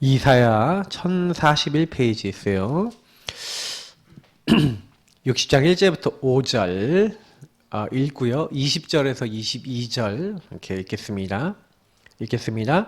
이사야 1041페이지 있어요. 60장 1절부터 5절 읽고요. 20절에서 22절 이렇게 읽겠습니다.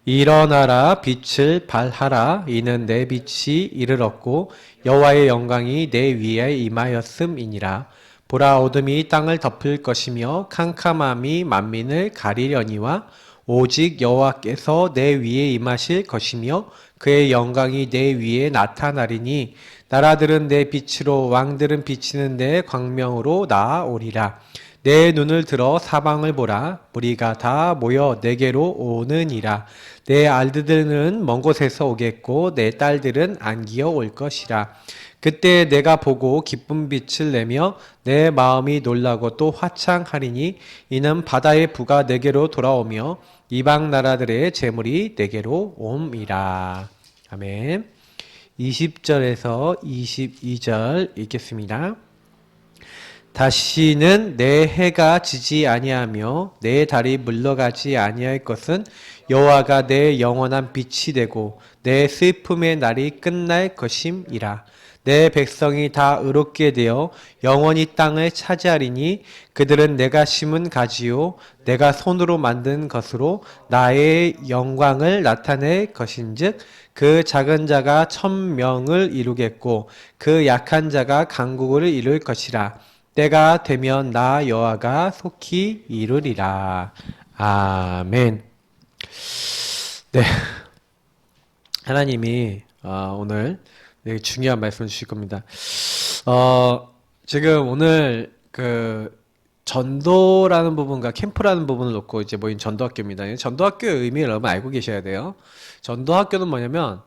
일어나라 빛을 발하라. 이는 내 빛이 이르렀고 여호와의 영광이 내 위에 임하였음이니라. 보라, 어둠이 땅을 덮을 것이며 캄캄함이 만민을 가리려니와 오직 여호와께서 내 위에 임하실 것이며 그의 영광이 내 위에 나타나리니 나라들은 내 빛으로 왕들은 비치는 내 광명으로 나아오리라. 내 눈을 들어 사방을 보라. 무리가 다 모여 내게로 오느니라. 내 아들들은 먼 곳에서 오겠고 내 딸들은 안기어 올 것이라. 그때 내가 보고 기쁜 빛을 내며 내 마음이 놀라고 또 화창하리니 이는 바다의 부가 내게로 돌아오며 이방 나라들의 재물이 내게로 옴이라. 아멘. 20절에서 22절 읽겠습니다. 다시는 내 해가 지지 아니하며 내 달이 물러가지 아니할 것은 여호와가 내 영원한 빛이 되고 내 슬픔의 날이 끝날 것임이라. 내 백성이 다 의롭게 되어 영원히 땅을 차지하리니 그들은 내가 심은 가지요 내가 손으로 만든 것으로 나의 영광을 나타낼 것인즉 그 작은 자가 1000명을 이루겠고 그 약한 자가 강국을 이룰 것이라. 때가 되면 나 여호와가 속히 이루리라. 아멘. 네, 하나님이 오늘 되게 중요한 말씀을 주실 겁니다. 지금 오늘 그 전도라는 부분과 캠프라는 부분을 놓고 이제 모인 전도학교입니다. 전도학교의 의미를 여러분 알고 계셔야 돼요. 전도학교는 뭐냐면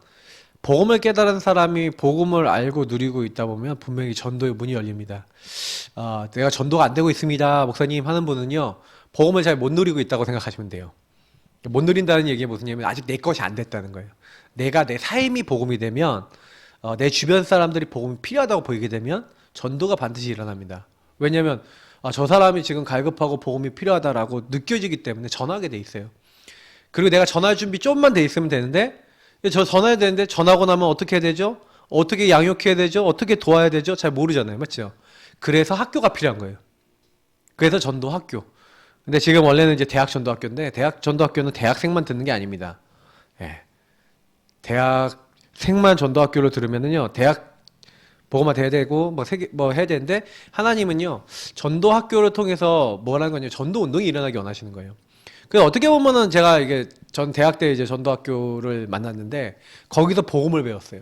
복음을 깨달은 사람이 복음을 알고 누리고 있다 보면 분명히 전도의 문이 열립니다. 내가 전도가 안 되고 있습니다, 목사님 하는 분은요, 복음을 잘 못 누리고 있다고 생각하시면 돼요. 못 누린다는 얘기가 무슨 얘기냐면 아직 내 것이 안 됐다는 거예요. 내가 내 삶이 복음이 되면 내 주변 사람들이 복음이 필요하다고 보이게 되면 전도가 반드시 일어납니다. 왜냐하면 저 사람이 지금 갈급하고 복음이 필요하다라고 느껴지기 때문에 전하게 돼 있어요. 그리고 내가 전할 준비 좀만 돼 있으면 되는데, 저 전화해야 되는데 전하고 나면 어떻게 해야 되죠? 어떻게 양육해야 되죠? 어떻게 도와야 되죠? 잘 모르잖아요. 맞죠? 그래서 학교가 필요한 거예요. 그래서 전도학교. 근데 지금 원래는 이제 대학 전도학교인데, 대학 전도학교는 대학생만 듣는 게 아닙니다. 예. 대학생만 전도학교를 들으면은요, 대학 복음화 돼야 되고 뭐 해야 되는데, 하나님은요 전도학교를 통해서 뭐라는 거냐, 전도 운동이 일어나기 원하시는 거예요. 그 어떻게 보면은 제가 이게 전 대학 때 이제 전도학교를 만났는데 거기서 복음을 배웠어요.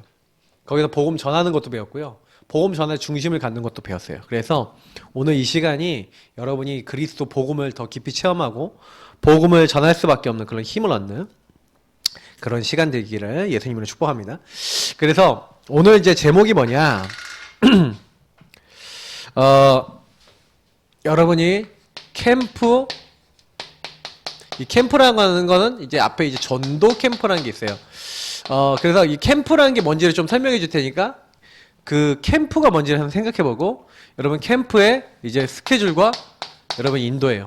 거기서 복음 전하는 것도 배웠고요. 복음 전할 중심을 갖는 것도 배웠어요. 그래서 오늘 이 시간이 여러분이 그리스도 복음을 더 깊이 체험하고 복음을 전할 수밖에 없는 그런 힘을 얻는 그런 시간 되기를 예수님으로 축복합니다. 그래서 오늘 이제 제목이 뭐냐? 여러분이 이 캠프라는 거는 이제 앞에 이제 전도 캠프라는 게 있어요. 그래서 이 캠프라는 게 뭔지를 좀 설명해 줄 테니까 그 캠프가 뭔지를 한번 생각해 보고, 여러분 캠프의 이제 스케줄과 여러분 인도예요.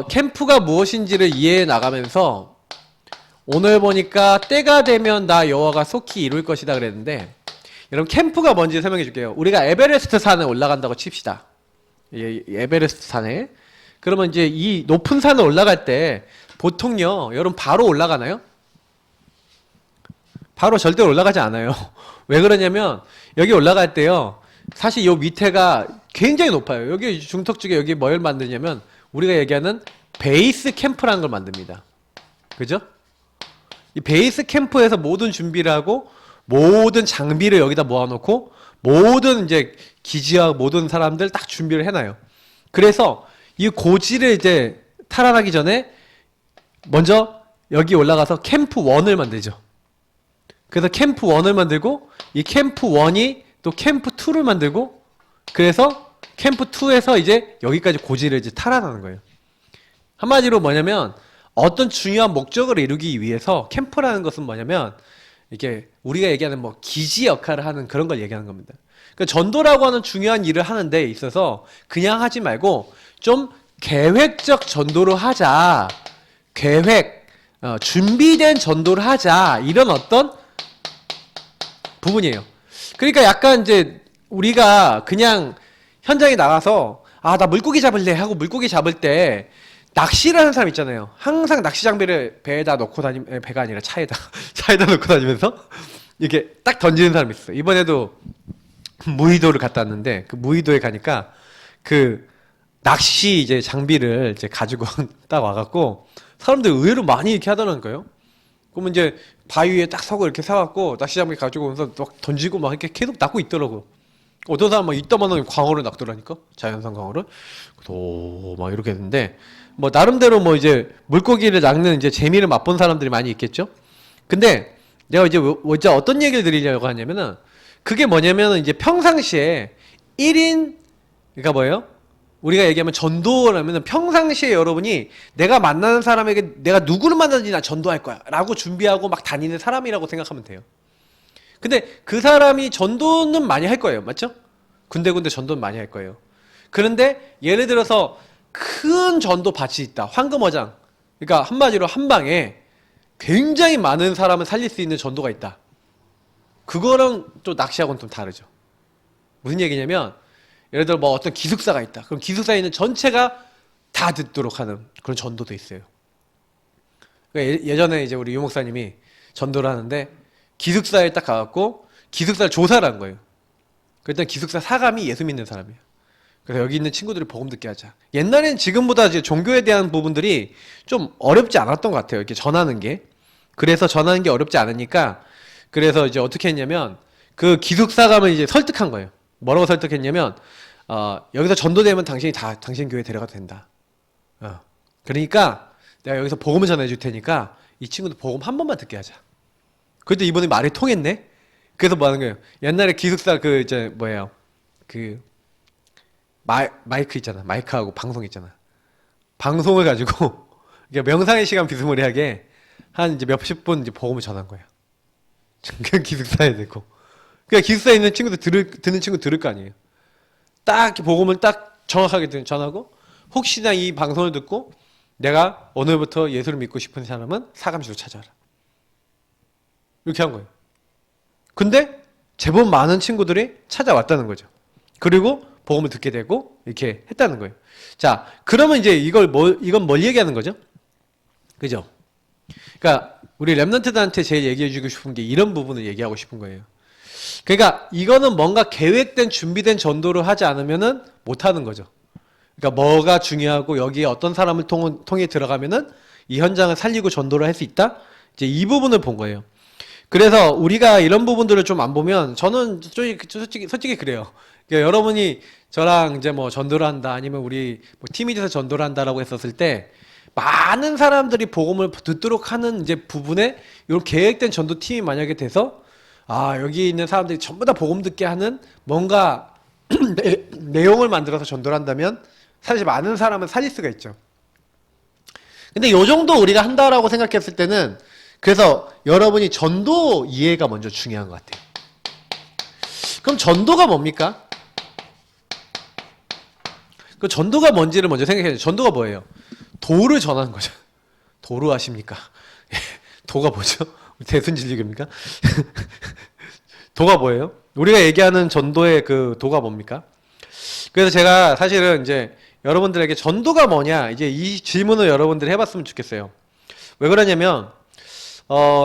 캠프가 무엇인지를 이해해 나가면서 오늘 보니까 때가 되면 나 여호와가 속히 이룰 것이다 그랬는데, 여러분 캠프가 뭔지 설명해 줄게요. 우리가 에베레스트 산에 올라간다고 칩시다. 에베레스트 산에. 그러면 이제 이 높은 산을 올라갈 때 보통요, 여러분 바로 올라가나요? 바로 절대 올라가지 않아요. 왜 그러냐면 여기 올라갈 때요, 사실 요 밑에가 굉장히 높아요. 여기 중턱 쪽에 여기 뭘 만드냐면 우리가 얘기하는 베이스 캠프라는 걸 만듭니다. 그죠? 이 베이스 캠프에서 모든 준비를 하고 모든 장비를 여기다 모아놓고 모든 이제 기지와 모든 사람들 딱 준비를 해놔요. 그래서 이 고지를 이제 탈환하기 전에 먼저 여기 올라가서 캠프 1을 만들죠. 그래서 캠프 1을 만들고 이 캠프 1이 또 캠프 2를 만들고, 그래서 캠프 2에서 이제 여기까지 고지를 이제 탈환하는 거예요. 한마디로 뭐냐면 어떤 중요한 목적을 이루기 위해서 캠프라는 것은 뭐냐면 이게 우리가 얘기하는 뭐 기지 역할을 하는 그런 걸 얘기하는 겁니다. 그러니까 전도라고 하는 중요한 일을 하는 데 있어서 그냥 하지 말고 좀 계획적 전도를 하자. 계획, 준비된 전도를 하자 이런 어떤 부분이에요. 그러니까 약간 이제 우리가 그냥 현장에 나가서 나 물고기 잡을래 하고 물고기 잡을 때 낚시를 하는 사람 있잖아요. 항상 낚시 장비를 배에다 넣고 배가 아니라 차에다 차에다 넣고 다니면서 이렇게 딱 던지는 사람이 있어요. 이번에도 무의도를 갔다 왔는데 그 무의도에 가니까 그 낚시 이제 장비를 이제 가지고 딱 와갖고 사람들 의외로 많이 이렇게 하더라는 거예요. 그러면 이제 바위 위에 딱 서고 이렇게 서갖고 낚시 장비 가지고 오면서 막 던지고 막 이렇게 계속 낚고 있더라고. 어떤 사람 막 이따만한 광어를 낚더라니까? 자연산 광어를. 막 이렇게 했는데, 뭐, 나름대로 뭐 이제 물고기를 낚는 이제 재미를 맛본 사람들이 많이 있겠죠? 근데 내가 이제 어떤 얘기를 드리려고 하냐면은, 그게 뭐냐면은 이제 평상시에 1인, 그러니까 뭐예요? 우리가 얘기하면 전도라면은 평상시에 여러분이 내가 만나는 사람에게 내가 누구를 만나든지 나 전도할 거야. 라고 준비하고 막 다니는 사람이라고 생각하면 돼요. 근데 그 사람이 전도는 많이 할 거예요. 맞죠? 군데군데 전도는 많이 할 거예요. 그런데 예를 들어서 큰 전도 밭이 있다. 황금어장. 그러니까 한마디로 한 방에 굉장히 많은 사람을 살릴 수 있는 전도가 있다. 그거랑 또 낚시하고는 좀 다르죠. 무슨 얘기냐면 예를 들어 뭐 어떤 기숙사가 있다. 그럼 기숙사에 있는 전체가 다 듣도록 하는 그런 전도도 있어요. 그러니까 예전에 이제 우리 유 목사님이 전도를 하는데 기숙사에 딱 가갖고 기숙사를 조사를 한 거예요. 그랬더니 기숙사 사감이 예수 믿는 사람이에요. 그래서 여기 있는 친구들이 복음 듣게 하자. 옛날엔 지금보다 이제 종교에 대한 부분들이 좀 어렵지 않았던 것 같아요. 이렇게 전하는 게. 그래서 전하는 게 어렵지 않으니까 그래서 이제 어떻게 했냐면 그 기숙사감을 이제 설득한 거예요. 뭐라고 설득했냐면 여기서 전도되면 당신이 다 당신 교회 데려가도 된다. 그러니까 내가 여기서 복음을 전해줄 테니까 이 친구도 복음 한 번만 듣게 하자. 그때 이번에 말이 통했네? 그래서 뭐 하는 거예요? 옛날에 기숙사 마이크 있잖아. 마이크하고 방송 있잖아. 방송을 가지고, 명상의 시간 비스무리하게 한 이제 몇십 분 이제 복음을 전한 거예요. 그 기숙사에 대고. 그러니까 기숙사에 있는 친구들 듣는 친구 들을 거 아니에요. 딱 복음을 딱 정확하게 전하고, 혹시나 이 방송을 듣고, 내가 오늘부터 예수를 믿고 싶은 사람은 사감시로 찾아와라. 이렇게 한 거예요. 근데 제법 많은 친구들이 찾아왔다는 거죠. 그리고 복음을 듣게 되고 이렇게 했다는 거예요. 자, 그러면 이제 이건 뭘 얘기하는 거죠? 그죠? 그러니까 우리 랩런트들한테 제일 얘기해 주고 싶은 게 이런 부분을 얘기하고 싶은 거예요. 그러니까 이거는 뭔가 계획된 준비된 전도를 하지 않으면은 못 하는 거죠. 그러니까 뭐가 중요하고 여기에 어떤 사람을 통해 들어가면은 이 현장을 살리고 전도를 할 수 있다? 이제 이 부분을 본 거예요. 그래서 우리가 이런 부분들을 좀 안 보면 저는 솔직히 그래요. 그러니까 여러분이 저랑 이제 뭐 전도를 한다 아니면 우리 뭐 팀이 돼서 전도를 한다라고 했었을 때 많은 사람들이 복음을 듣도록 하는 이제 부분에 이런 계획된 전도 팀이 만약에 돼서 여기 있는 사람들이 전부 다 복음 듣게 하는 뭔가 내용을 만들어서 전도를 한다면 사실 많은 사람을 살릴 수가 있죠. 근데 요 정도 우리가 한다라고 생각했을 때는 그래서 여러분이 전도 이해가 먼저 중요한 것 같아요. 그럼 전도가 뭡니까? 그 전도가 뭔지를 먼저 생각해야 돼요. 전도가 뭐예요? 도를 전하는 거죠. 도로 아십니까? 도가 뭐죠? 대순진리교입니까? 도가 뭐예요? 우리가 얘기하는 전도의 그 도가 뭡니까? 그래서 제가 사실은 이제 여러분들에게 전도가 뭐냐 이제 이 질문을 여러분들이 해봤으면 좋겠어요. 왜 그러냐면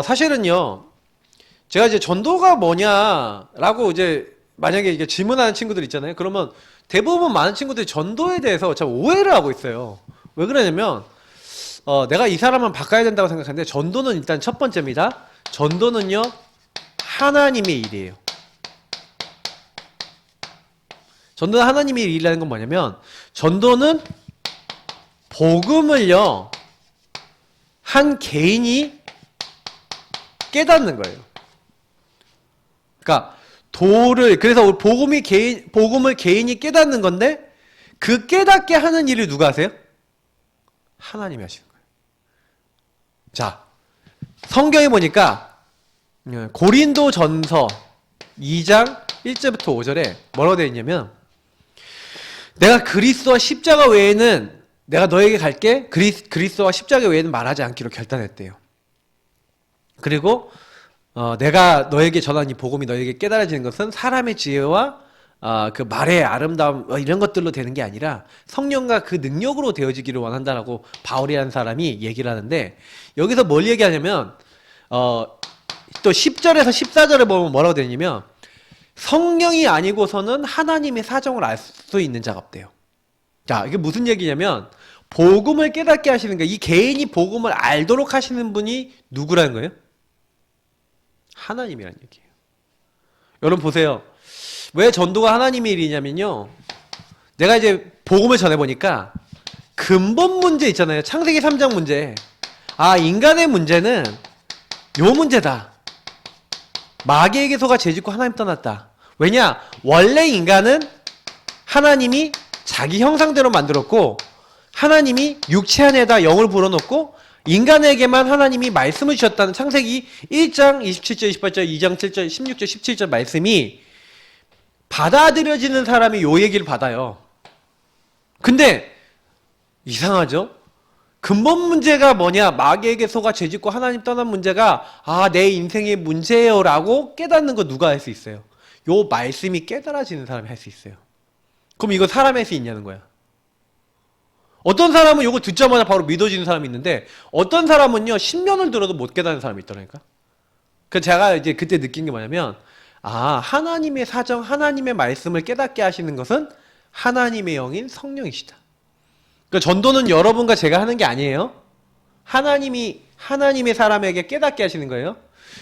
사실은요, 제가 이제 전도가 뭐냐라고 이제 만약에 이게 질문하는 친구들 있잖아요. 그러면 대부분 많은 친구들이 전도에 대해서 참 오해를 하고 있어요. 왜 그러냐면, 내가 이 사람은 바꿔야 된다고 생각하는데, 전도는 일단 첫 번째입니다. 전도는요, 하나님의 일이에요. 전도는 하나님의 일이라는 건 뭐냐면, 전도는 복음을요, 한 개인이 깨닫는 거예요. 그러니까 그래서 복음을 개인이 깨닫는 건데 그 깨닫게 하는 일을 누가 하세요? 하나님이 하시는 거예요. 자, 성경에 보니까 고린도전서 2장 1절부터 5절에 뭐라고 되어 있냐면 내가 그리스도와 십자가 외에는 내가 너에게 갈게 그리스도와 십자가 외에는 말하지 않기로 결단했대요. 그리고 내가 너에게 전한 이 복음이 너에게 깨달아지는 것은 사람의 지혜와 그 말의 아름다움 이런 것들로 되는 게 아니라 성령과 그 능력으로 되어지기를 원한다라고 바울이라는 사람이 얘기를 하는데, 여기서 뭘 얘기하냐면 또 10절에서 14절에 보면 뭐라고 되냐면, 성령이 아니고서는 하나님의 사정을 알 수 있는 자가 없대요. 자, 이게 무슨 얘기냐면 복음을 깨닫게 하시는 거예요. 이 개인이 복음을 알도록 하시는 분이 누구라는 거예요? 하나님이라는 얘기예요. 여러분 보세요. 왜 전도가 하나님의 일이냐면요, 내가 이제 복음을 전해보니까 근본 문제 있잖아요. 창세기 3장 문제. 인간의 문제는 요 문제다. 마귀에게 속아 죄짓고 하나님 떠났다. 왜냐? 원래 인간은 하나님이 자기 형상대로 만들었고, 하나님이 육체 안에다 영을 불어넣고 인간에게만 하나님이 말씀을 주셨다는 창세기 1장 27절 28절 2장 7절 16절 17절 말씀이 받아들여지는 사람이 요 얘기를 받아요. 근데 이상하죠? 근본 문제가 뭐냐? 마귀에게 속아 죄짓고 하나님 떠난 문제가 내 인생의 문제예요 라고 깨닫는 거 누가 할 수 있어요? 요 말씀이 깨달아지는 사람이 할 수 있어요. 그럼 이거 사람이 할 수 있냐는 거야. 어떤 사람은 이거 듣자마자 바로 믿어지는 사람이 있는데, 어떤 사람은요 10년을 들어도 못 깨닫는 사람이 있더라니까. 그 제가 이제 그때 느낀 게 뭐냐면, 하나님의 사정, 하나님의 말씀을 깨닫게 하시는 것은 하나님의 영인 성령이시다. 그러니까 전도는 여러분과 제가 하는 게 아니에요. 하나님이 하나님의 사람에게 깨닫게 하시는 거예요.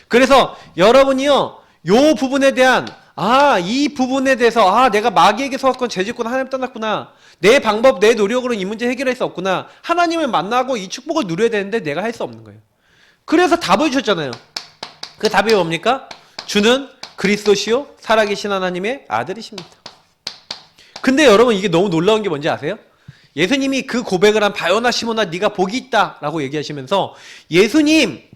그래서 여러분이요 요 부분에 대한 이 부분에 대해서 내가 마귀에게 속았건 죄짓건 하나님 떠났구나. 내 방법, 내 노력으로 이 문제 해결할 수 없구나. 하나님을 만나고 이 축복을 누려야 되는데 내가 할 수 없는 거예요. 그래서 답을 주셨잖아요. 그 답이 뭡니까? 주는 그리스도시요 살아계신 하나님의 아들이십니다. 근데 여러분 이게 너무 놀라운 게 뭔지 아세요? 예수님이 그 고백을 한 바요나 시몬아 네가 복이 있다 라고 얘기하시면서, 예수님은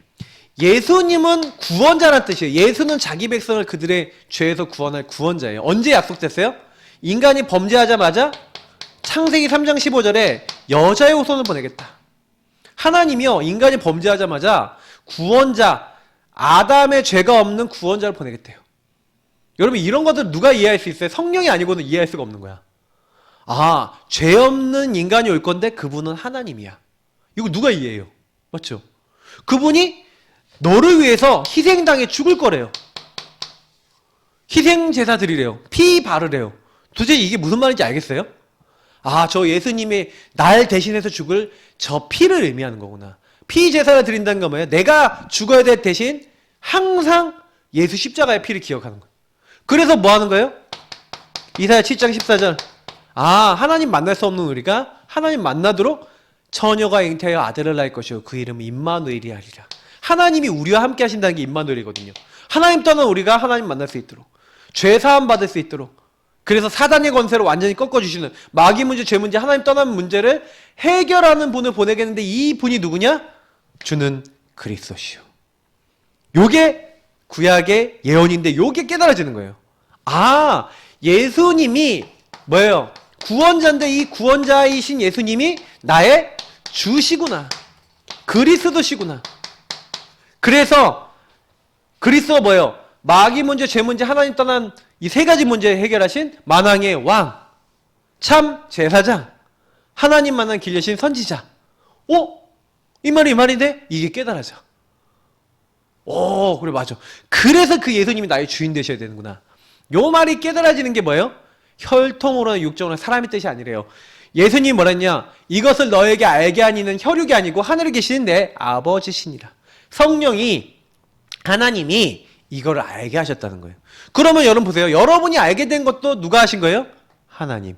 구원자란 뜻이에요. 예수는 자기 백성을 그들의 죄에서 구원할 구원자예요. 언제 약속됐어요? 인간이 범죄하자마자 창세기 3장 15절에 여자의 후손을 보내겠다. 하나님이요 인간이 범죄하자마자 구원자, 아담의 죄가 없는 구원자를 보내겠대요. 여러분 이런 것들 누가 이해할 수 있어요? 성령이 아니고는 이해할 수가 없는 거야. 죄 없는 인간이 올 건데 그분은 하나님이야. 이거 누가 이해해요? 맞죠? 그분이 너를 위해서 희생당해 죽을 거래요. 희생제사 드리래요. 피 바르래요. 도대체 이게 무슨 말인지 알겠어요? 저 예수님이 날 대신해서 죽을 저 피를 의미하는 거구나. 피 제사를 드린다는 건 뭐예요? 내가 죽어야 될 대신 항상 예수 십자가의 피를 기억하는 거예요. 그래서 뭐 하는 거예요? 이사야 7장 14절. 하나님 만날 수 없는 우리가 하나님 만나도록 처녀가 잉태하여 아들을 낳을 것이요 그 이름은 임마누엘이 하리라. 하나님이 우리와 함께 하신다는 게 임마누엘이거든요. 하나님 떠난 우리가 하나님 만날 수 있도록, 죄 사함 받을 수 있도록, 그래서 사단의 권세를 완전히 꺾어주시는, 마귀 문제, 죄 문제, 하나님 떠난 문제를 해결하는 분을 보내겠는데, 이 분이 누구냐? 주는 그리스도시요. 요게 구약의 예언인데 요게 깨달아지는 거예요. 예수님이 뭐예요? 구원자인데 이 구원자이신 예수님이 나의 주시구나. 그리스도시구나. 그래서 그리스도 뭐예요? 마귀 문제, 죄 문제, 하나님 떠난 이 세 가지 문제 해결하신 만왕의 왕, 참 제사장, 하나님 만난 길 여신 선지자. 이 말인데 이게 깨달아져. 그래 맞아. 그래서 그 예수님이 나의 주인 되셔야 되는구나. 요 말이 깨달아지는 게 뭐예요? 혈통으로나 육정으로나 사람의 뜻이 아니래요. 예수님이 뭐랬냐? 이것을 너에게 알게 하니는 혈육이 아니고 하늘에 계시는 내 아버지시니라. 성령이, 하나님이 이거를 알게 하셨다는 거예요. 그러면 여러분 보세요. 여러분이 알게 된 것도 누가 하신 거예요? 하나님.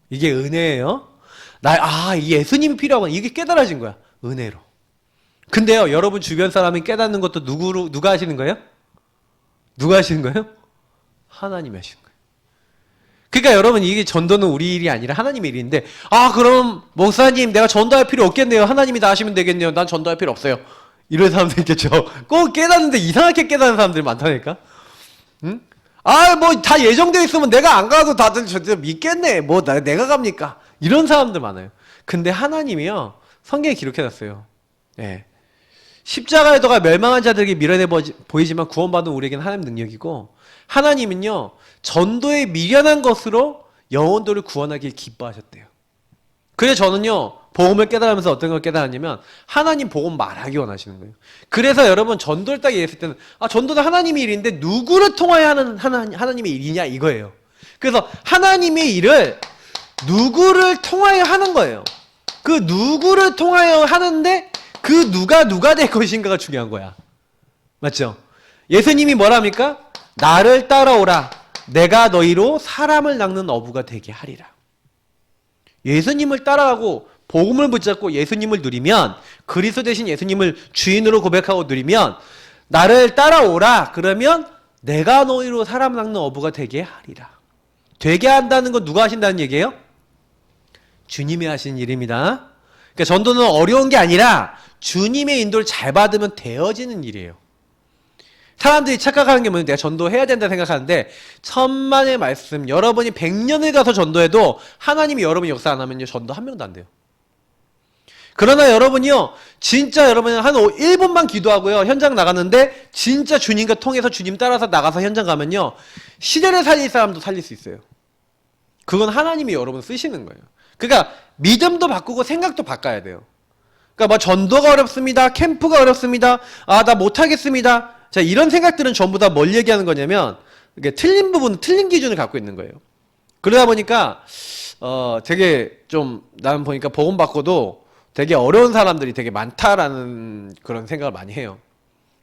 이게 은혜예요. 이 예수님이 필요하구나. 이게 깨달아진 거야. 은혜로. 근데요, 여러분 주변 사람이 깨닫는 것도 누가 하시는 거예요? 누가 하시는 거예요? 하나님이 하시는 거예요. 그러니까 여러분 이게 전도는 우리 일이 아니라 하나님의 일인데, 그럼 목사님 내가 전도할 필요 없겠네요. 하나님이 다 하시면 되겠네요. 난 전도할 필요 없어요. 이런 사람들 있겠죠. 꼭 깨닫는데 이상하게 깨닫는 사람들이 많다니까. 응? 뭐 다 예정되어 있으면 내가 안 가도 다들 저 믿겠네. 뭐 내가 갑니까? 이런 사람들 많아요. 근데 하나님이요 성경에 기록해놨어요. 네. 십자가의 도가 멸망한 자들에게 미련해 보이지만 구원받은 우리에게는 하나님 능력이고, 하나님은요 전도에 미련한 것으로 영혼들을 구원하길 기뻐하셨대요. 그래서 저는요 복음을 깨달으면서 어떤 걸 깨달았냐면 하나님 복음 말하기 원하시는 거예요. 그래서 여러분 전도를 딱 얘기했을 때는 전도는 하나님의 일인데 누구를 통하여 하는 하나님의 일이냐 이거예요. 그래서 하나님의 일을 누구를 통하여 하는 거예요. 그 누구를 통하여 하는데 그 누가 될 것인가가 중요한 거야. 맞죠? 예수님이 뭐랍니까? 나를 따라오라. 내가 너희로 사람을 낚는 어부가 되게 하리라. 예수님을 따라가고 복음을 붙잡고 예수님을 누리면, 그리스도 대신 예수님을 주인으로 고백하고 누리면 나를 따라오라. 그러면 내가 너희로 사람 낚는 어부가 되게 하리라. 되게 한다는 건 누가 하신다는 얘기예요? 주님이 하신 일입니다. 그러니까 전도는 어려운 게 아니라 주님의 인도를 잘 받으면 되어지는 일이에요. 사람들이 착각하는 게 뭐냐면 내가 전도해야 된다 생각하는데, 천만의 말씀, 여러분이 100년을 가서 전도해도 하나님이 여러분이 역사 안 하면요 전도 한 명도 안 돼요. 그러나 여러분이요 진짜 여러분이 한 1분만 기도하고요 현장 나갔는데 진짜 주님과 통해서 주님 따라서 나가서 현장 가면요 시대를 살릴 사람도 살릴 수 있어요. 그건 하나님이 여러분 쓰시는 거예요. 그러니까 믿음도 바꾸고 생각도 바꿔야 돼요. 그러니까 뭐 전도가 어렵습니다, 캠프가 어렵습니다, 나 못하겠습니다, 자 이런 생각들은 전부 다 뭘 얘기하는 거냐면 이게 틀린 부분은 틀린 기준을 갖고 있는 거예요. 그러다 보니까 되게 좀 나는 보니까 복음 받고도 되게 어려운 사람들이 되게 많다라는 그런 생각을 많이 해요.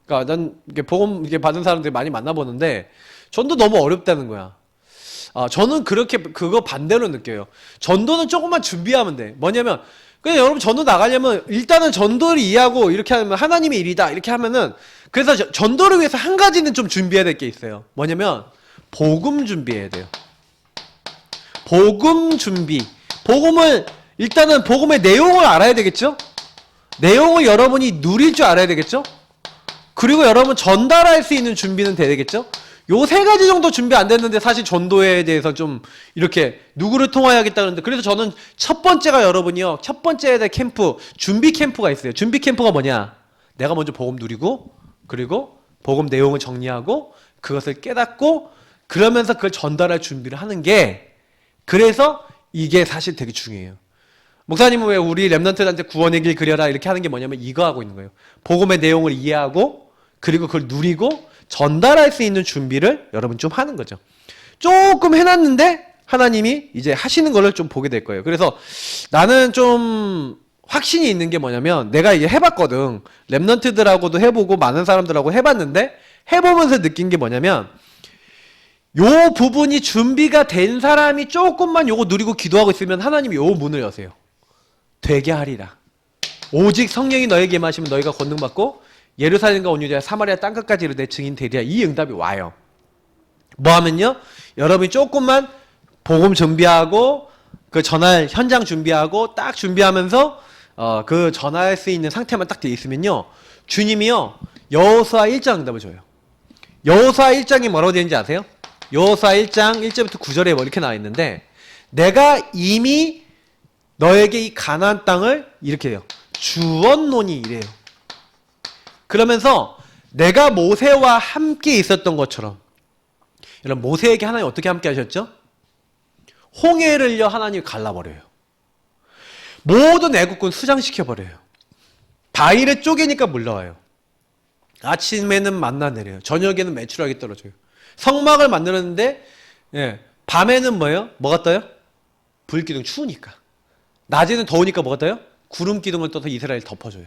그러니까 난 이게 복음 이게 받은 사람들이 많이 만나보는데 전도 너무 어렵다는 거야. 저는 그렇게 그거 반대로 느껴요. 전도는 조금만 준비하면 돼. 뭐냐면 그냥 여러분 전도 나가려면 일단은 전도를 이해하고 이렇게 하면 하나님의 일이다 이렇게 하면은, 그래서 전도를 위해서 한 가지는 좀 준비해야 될 게 있어요. 뭐냐면 복음 준비해야 돼요. 복음 준비. 일단은 복음의 내용을 알아야 되겠죠? 내용을 여러분이 누릴 줄 알아야 되겠죠? 그리고 여러분 전달할 수 있는 준비는 돼야 되겠죠? 요 세 가지 정도 준비 안 됐는데 사실 전도에 대해서 좀 이렇게 누구를 통화해야겠다는데, 그래서 저는 첫 번째가 여러분이요 첫 번째에 대한 캠프, 준비 캠프가 있어요. 준비 캠프가 뭐냐? 내가 먼저 복음 누리고, 그리고 복음 내용을 정리하고 그것을 깨닫고 그러면서 그걸 전달할 준비를 하는 게, 그래서 이게 사실 되게 중요해요. 목사님은 왜 우리 랩런트들한테 구원의 길 그려라 이렇게 하는 게 뭐냐면 이거 하고 있는 거예요. 복음의 내용을 이해하고 그리고 그걸 누리고 전달할 수 있는 준비를 여러분 좀 하는 거죠. 조금 해놨는데 하나님이 이제 하시는 거를 좀 보게 될 거예요. 그래서 나는 좀 확신이 있는 게 뭐냐면, 내가 이제 해봤거든. 랩런트들하고도 해보고 많은 사람들하고 해봤는데 해보면서 느낀 게 뭐냐면, 요 부분이 준비가 된 사람이 조금만 요거 누리고 기도하고 있으면 하나님이 요 문을 여세요. 되게 하리라. 오직 성령이 너에게 임하시면 너희가 권능받고 예루살렘과 온 유대와 사마리아 땅끝까지 이르되 내 증인 되리라. 이 응답이 와요. 뭐 하면요, 여러분이 조금만 복음 준비하고 그 전할 현장 준비하고 딱 준비하면서 그 전할 수 있는 상태만 딱 돼 있으면요, 주님이요 여호수아 1장 응답을 줘요. 여호수아 1장이 뭐라고 되는지 아세요? 여호수아 1장 1절부터 9절에 뭐 이렇게 나와 있는데, 내가 이미 너에게 이 가나안 땅을 이렇게 해요. 주었노니 이래요. 그러면서 내가 모세와 함께 있었던 것처럼, 여러분 모세에게 하나님 어떻게 함께 하셨죠? 홍해를요 하나님이 갈라버려요. 모든 애국군 수장시켜버려요. 바위를 쪼개니까 물러와요. 아침에는 만나 내려요. 저녁에는 메추라기 떨어져요. 성막을 만들었는데 밤에는 뭐예요? 뭐가 떠요? 불기둥, 추우니까. 낮에는 더우니까 뭐가 떠요? 구름 기둥을 떠서 이스라엘 덮어줘요.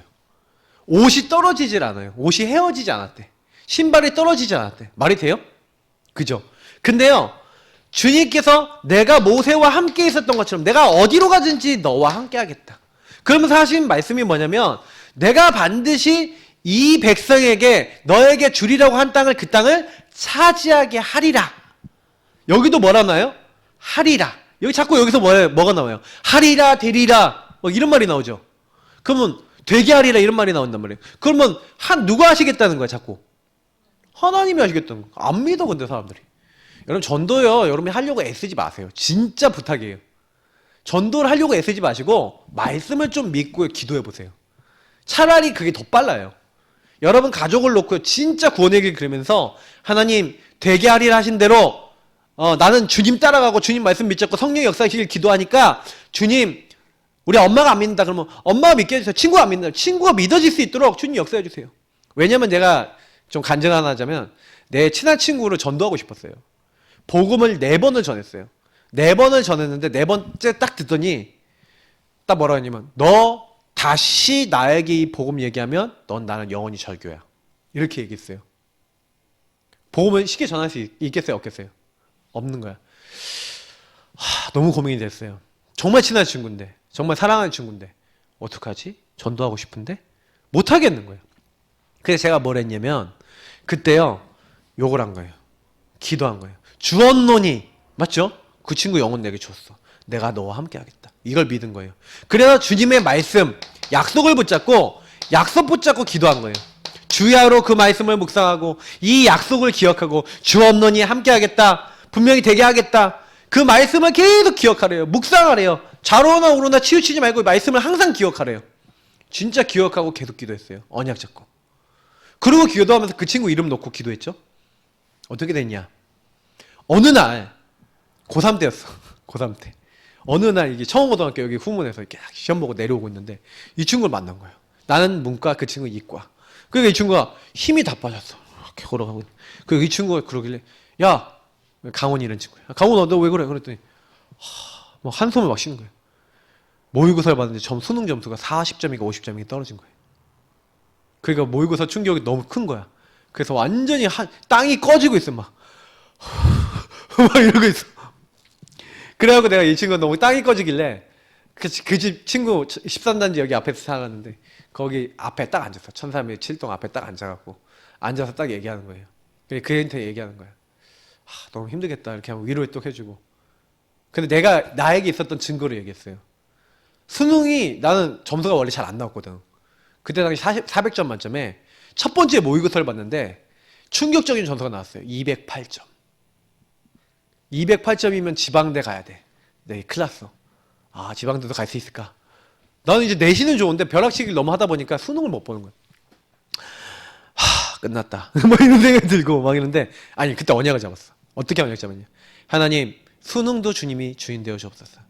옷이 떨어지질 않아요. 옷이 헤어지지 않았대. 신발이 떨어지지 않았대. 말이 돼요? 그죠? 근데요, 주님께서 내가 모세와 함께 있었던 것처럼 내가 어디로 가든지 너와 함께 하겠다. 그러면서 하신 말씀이 뭐냐면, 내가 반드시 이 백성에게 너에게 주리라고 한 땅을, 그 땅을 차지하게 하리라. 여기도 뭐라 나와요? 하리라. 여기 자꾸 여기서 뭐가 나와요? 하리라, 되리라, 뭐 이런 말이 나오죠. 그러면 되게 하리라 이런 말이 나온단 말이에요. 그러면 누가 하시겠다는 거야 자꾸? 하나님이 하시겠다는 거. 안 믿어 근데 사람들이. 여러분 전도요, 여러분이 하려고 애쓰지 마세요. 진짜 부탁이에요. 전도를 하려고 애쓰지 마시고 말씀을 좀 믿고 기도해 보세요. 차라리 그게 더 빨라요. 여러분 가족을 놓고 진짜 구원의 길 그러면서 하나님 되게 하리라 하신 대로 나는 주님 따라가고 주님 말씀 믿잡고 성령의 역사하시길 기도하니까 주님 우리 엄마가 안 믿는다 그러면 엄마가 믿게 해주세요. 친구가 안 믿는다. 친구가 믿어질 수 있도록 주님 역사해 주세요. 왜냐면 내가 좀 간증 하나 하자면 내 친한 친구를 전도하고 싶었어요. 복음을 4번을 전했어요. 4번을 전했는데 4번째 딱 듣더니 딱 뭐라 하냐면 너 다시 나에게 이 복음 얘기하면 넌 나는 영원히 절교야. 이렇게 얘기했어요. 복음을 쉽게 전할 수 있겠어요? 없겠어요? 없는 거야. 너무 고민이 됐어요. 정말 친한 친구인데 정말 사랑하는 친구인데 어떡하지? 전도하고 싶은데 못하겠는 거예요. 그래서 제가 뭘 했냐면 그때요 욕을 한 거예요. 기도한 거예요. 주언노니 맞죠? 그 친구 영혼 내게 줬어. 내가 너와 함께 하겠다. 이걸 믿은 거예요. 그래서 주님의 말씀 약속을 붙잡고 약속 붙잡고 기도한 거예요. 주야로 그 말씀을 묵상하고 이 약속을 기억하고 주언노니 함께 하겠다. 분명히 되게 하겠다. 그 말씀을 계속 기억하래요. 묵상하래요. 좌로나 우로나 치우치지 말고 말씀을 항상 기억하래요. 진짜 기억하고 계속 기도했어요. 언약 잡고. 그리고 기도하면서 그 친구 이름 놓고 기도했죠. 어떻게 됐냐. 어느 날 고3 때였어. 고3 때. 어느 날 이게 청원고등학교 여기 후문에서 이렇게 시험 보고 내려오고 있는데 이 친구를 만난 거예요. 나는 문과, 그 친구 이과. 그러니까 이 친구가 힘이 다 빠졌어. 이렇게 걸어가고. 그리고 이 친구가 그러길래 야 강원이 이런 친구야. 강원아 너 왜 그래? 그랬더니 뭐 한숨을 막 쉬는 거예요. 모의고사를 봤는데 수능 점수가 40점이고 50점이 떨어진 거예요. 그러니까 모의고사 충격이 너무 큰 거야. 그래서 완전히 땅이 꺼지고 있어 막. 막 이러고 있어. 그래갖고 내가 이 친구가 너무 땅이 꺼지길래 그 집 친구 13단지 여기 앞에서 살았는데 거기 앞에 딱 앉았어. 1307동 앞에 딱 앉아갖고 앉아서 딱 얘기하는 거예요. 그 애한테 얘기하는 거야. 너무 힘들겠다 이렇게 하면 위로를 또 해주고. 근데 내가 나에게 있었던 증거를 얘기했어요. 수능이 나는 점수가 원래 잘 안 나왔거든. 그때 당시 400점 만점에 첫 번째 모의고사를 봤는데 충격적인 점수가 나왔어요. 208점. 208점이면 지방대 가야 돼. 네, 큰일 났어. 지방대도 갈 수 있을까? 나는 이제 내신은 좋은데 벼락치기를 너무 하다 보니까 수능을 못 보는 거야. 끝났다. 뭐 이런 생각이 들고 막 이러는데 아니 그때 언약을 잡았어. 어떻게 언약 잡았냐? 하나님 수능도 주님이 주인 되어 주옵소서.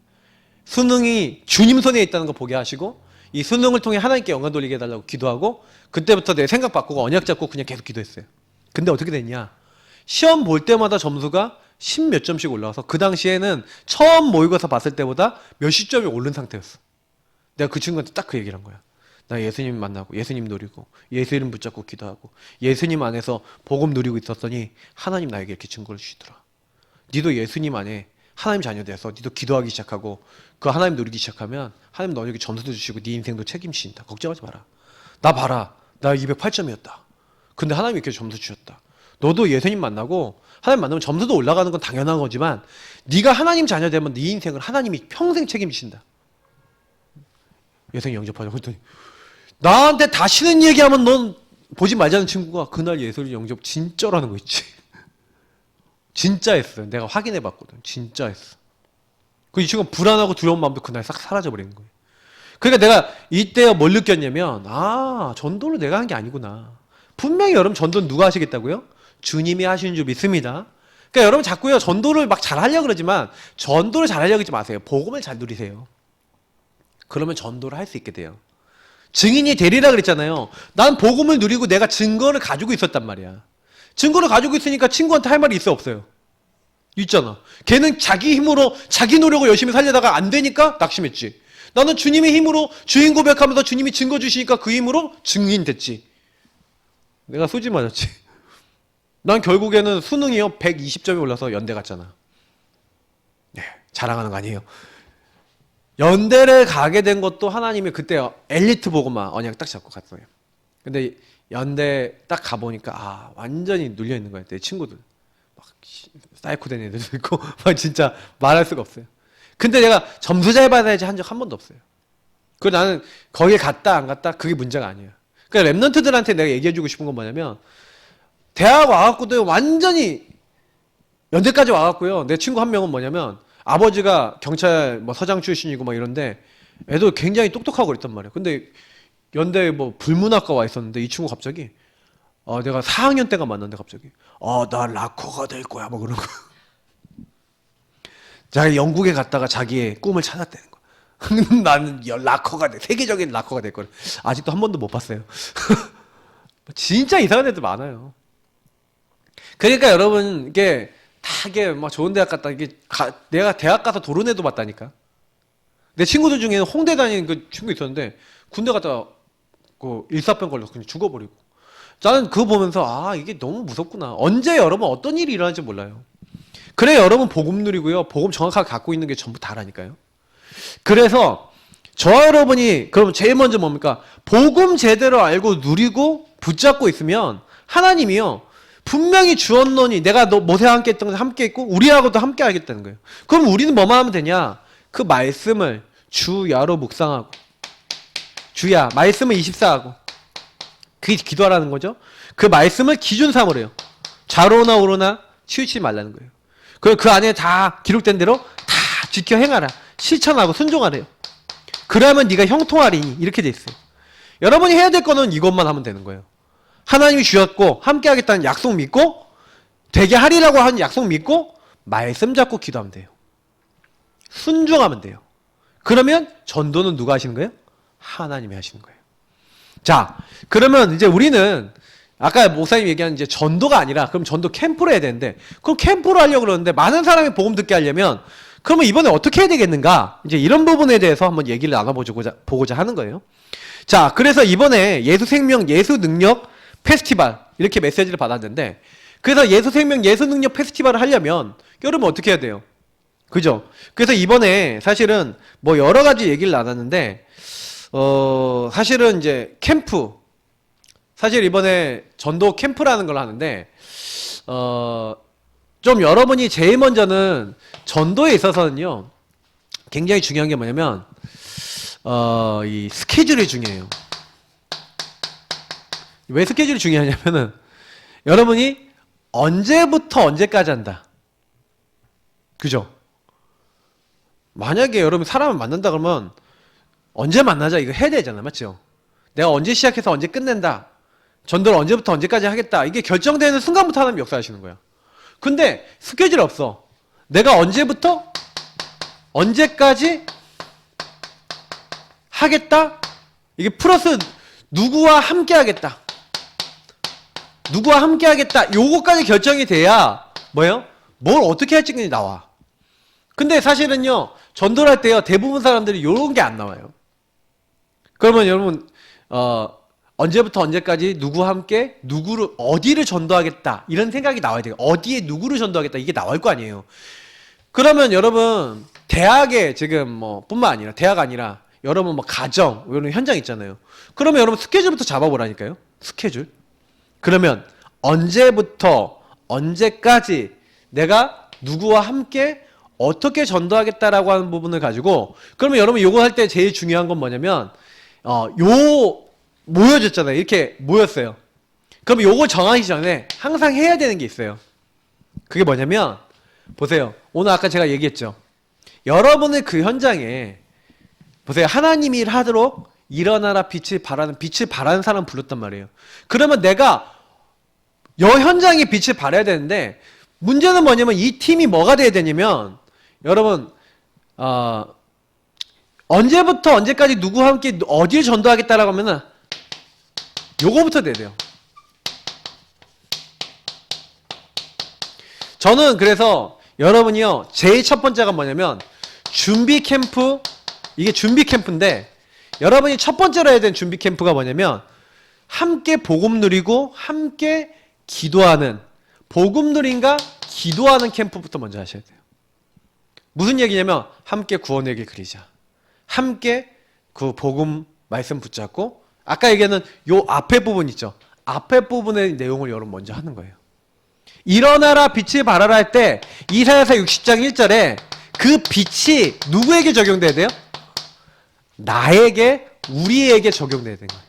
수능이 주님 손에 있다는 거 보게 하시고 이 수능을 통해 하나님께 영광 돌리게 해달라고 기도하고 그때부터 내 생각 바꾸고 언약 잡고 그냥 계속 기도했어요. 근데 어떻게 됐냐? 시험 볼 때마다 점수가 10 몇 점씩 올라와서 그 당시에는 처음 모의고사 봤을 때보다 몇십 점이 오른 상태였어. 내가 그 친구한테 딱 그 얘기를 한 거야. 나 예수님 만나고 예수님 누리고 예수 이름 붙잡고 기도하고 예수님 안에서 복음 누리고 있었더니 하나님 나에게 이렇게 증거를 주시더라. 니도 예수님 안에 하나님 자녀 돼서 니도 기도하기 시작하고 그 하나님 누리기 시작하면 하나님 너에게 점수도 주시고 네 인생도 책임지신다. 걱정하지 마라. 나 봐라. 나 208점이었다. 근데 하나님이 이렇게 점수 주셨다. 너도 예수님 만나고 하나님 만나면 점수도 올라가는 건 당연한 거지만 네가 하나님 자녀 되면 네 인생을 하나님이 평생 책임지신다. 예수님 영접하자고 했더니 나한테 다시는 얘기하면 넌 보지 말자는 친구가 그날 예수님 영접 진짜라는 거 있지. 진짜 했어요. 내가 확인해 봤거든. 진짜 했어. 그 이 친구가 불안하고 두려운 마음도 그날 싹 사라져버리는 거예요. 그러니까 내가 이때 뭘 느꼈냐면 전도를 내가 한 게 아니구나. 분명히 여러분 전도는 누가 하시겠다고요? 주님이 하시는 줄 믿습니다. 그러니까 여러분 자꾸요 전도를 막 잘하려고 그러지만 전도를 잘하려고 하지 마세요. 복음을 잘 누리세요. 그러면 전도를 할 수 있게 돼요. 증인이 되리라 그랬잖아요. 난 복음을 누리고 내가 증거를 가지고 있었단 말이야. 증거를 가지고 있으니까 친구한테 할 말이 있어 없어요? 있잖아. 걔는 자기 힘으로 자기 노력을 열심히 살려다가 안 되니까 낙심했지. 나는 주님의 힘으로 주인 고백하면서 주님이 증거 주시니까 그 힘으로 증인 됐지. 내가 소지 맞았지. 난 결국에는 수능이요 120점이 올라서 연대 갔잖아. 네, 자랑하는 거 아니에요. 연대를 가게 된 것도 하나님이 그때 엘리트 보고만 언약 딱 잡고 갔어요. 근데 연대 딱 가보니까 완전히 눌려있는 거야. 내 친구들 막 사이코 된 애들도 있고 막 진짜 말할 수가 없어요. 근데 내가 점수 잘 받아야지 한 적 한 번도 없어요. 그리고 나는 거기에 갔다 안 갔다 그게 문제가 아니에요. 그러니까 랩런트들한테 내가 얘기해주고 싶은 건 뭐냐면 대학 와갖고도 완전히 연대까지 와갖고요. 내 친구 한 명은 뭐냐면 아버지가 경찰 뭐 서장 출신이고 막 이런데 애도 굉장히 똑똑하고 그랬단 말이야. 근데 연대 뭐 불문학과 와 있었는데 이 친구 갑자기 내가 4학년 때가 만났는데 갑자기 나 락커가 될 거야 뭐 그런 거. 자기 영국에 갔다가 자기의 꿈을 찾았다는 거야. 나는 락커가 돼. 세계적인 락커가 될 거야. 아직도 한 번도 못 봤어요. 진짜 이상한 애들 많아요. 그러니까 여러분 이게 다 이게 막 좋은 대학 갔다 내가 대학 가서 도른애도 봤다니까. 내 친구들 중에는 홍대 다니는 그 친구 있었는데 군대 갔다 그 일사병 걸려서 그냥 죽어버리고. 나는 그거 보면서 이게 너무 무섭구나. 언제 여러분 어떤 일이 일어날지 몰라요. 그래 여러분 복음 누리고요. 복음 정확하게 갖고 있는 게 전부 다라니까요. 그래서 저와 여러분이 그럼 제일 먼저 뭡니까? 복음 제대로 알고 누리고 붙잡고 있으면 하나님이요. 분명히 주었노니 내가 너 모세와 함께 했던 것 함께 있고 우리하고도 함께 하겠다는 거예요. 그럼 우리는 뭐만 하면 되냐? 그 말씀을 주야로 묵상하고 주야 말씀을 24하고 그게 기도하라는 거죠. 그 말씀을 기준 삼으래요. 좌로나 우로나 치우치지 말라는 거예요. 그 안에 다 기록된 대로 다 지켜 행하라. 실천하고 순종하래요. 그러면 네가 형통하리니 이렇게 돼 있어요. 여러분이 해야 될 거는 이것만 하면 되는 거예요. 하나님이 주셨고 함께 하겠다는 약속 믿고 되게 하리라고 하는 약속 믿고 말씀 잡고 기도하면 돼요. 순종하면 돼요. 그러면 전도는 누가 하시는 거예요? 하나님이 하시는 거예요. 자, 그러면 이제 우리는 아까 목사님 얘기한 이제 전도가 아니라 그럼 전도 캠프로 해야 되는데 그럼 캠프로 하려고 그러는데 많은 사람이 복음 듣게 하려면 그러면 이번에 어떻게 해야 되겠는가? 이제 이런 부분에 대해서 한번 얘기를 나눠보고자 하는 거예요. 자, 그래서 이번에 예수 생명 예수 능력 페스티벌 이렇게 메시지를 받았는데 그래서 예수 생명 예수 능력 페스티벌을 하려면 여러분 어떻게 해야 돼요? 그죠? 그래서 이번에 사실은 뭐 여러 가지 얘기를 나눴는데 사실은 이제 캠프 사실 이번에 전도 캠프라는 걸 하는데 좀 여러분이 제일 먼저는 전도에 있어서는요 굉장히 중요한 게 뭐냐면 이 스케줄이 중요해요. 왜 스케줄이 중요하냐면은 여러분이 언제부터 언제까지 한다. 그죠? 만약에 여러분 사람을 만난다 그러면 언제 만나자 이거 해야 되잖아. 맞죠? 내가 언제 시작해서 언제 끝낸다. 전도를 언제부터 언제까지 하겠다. 이게 결정되는 순간부터 하나님 역사하시는 거야. 근데 스케줄이 없어. 내가 언제부터 언제까지 하겠다. 이게 플러스 누구와 함께 하겠다. 누구와 함께 하겠다. 요거까지 결정이 돼야 뭐예요? 뭘 어떻게 할지 나와. 근데 사실은요. 전도를 할 때요. 대부분 사람들이 요런 게 안 나와요. 그러면 여러분 언제부터 언제까지 누구와 함께 누구를 어디를 전도하겠다 이런 생각이 나와야 돼요. 어디에 누구를 전도하겠다 이게 나올 거 아니에요. 그러면 여러분 대학에 지금 뭐 뿐만 아니라 대학 아니라 여러분 뭐 가정 이런 현장 있잖아요. 그러면 여러분 스케줄부터 잡아보라니까요. 스케줄. 그러면 언제부터 언제까지 내가 누구와 함께 어떻게 전도하겠다라고 하는 부분을 가지고 그러면 여러분 요거 할 때 제일 중요한 건 뭐냐면 모여졌잖아요. 이렇게 모였어요. 그럼 요거 정하기 전에 항상 해야 되는 게 있어요. 그게 뭐냐면 보세요. 오늘 아까 제가 얘기했죠. 여러분의 그 현장에 보세요. 하나님이 일하도록 일어나라 빛을 발하는 사람 불렀단 말이에요. 그러면 내가 여 현장에 빛을 발해야 되는데 문제는 뭐냐면 이 팀이 뭐가 돼야 되냐면 여러분 언제부터 언제까지 누구와 함께 어디를 전도하겠다라고 하면은 요거부터 돼야 돼요. 저는 그래서 여러분이요 제일 첫 번째가 뭐냐면 준비 캠프 이게 준비 캠프인데 여러분이 첫 번째로 해야 되는 준비 캠프가 뭐냐면 함께 복음 누리고 함께 기도하는 복음 누림과 기도하는 캠프부터 먼저 하셔야 돼요. 무슨 얘기냐면 함께 구원의 길 그리자. 함께 그 복음 말씀 붙잡고 아까 얘기하는 요 앞에 부분 있죠. 앞에 부분의 내용을 여러분 먼저 하는 거예요. 일어나라 빛을 발하라 할 때 이사야서 60장 1절에 그 빛이 누구에게 적용돼야 돼요? 나에게 우리에게 적용돼야 되는 거예요.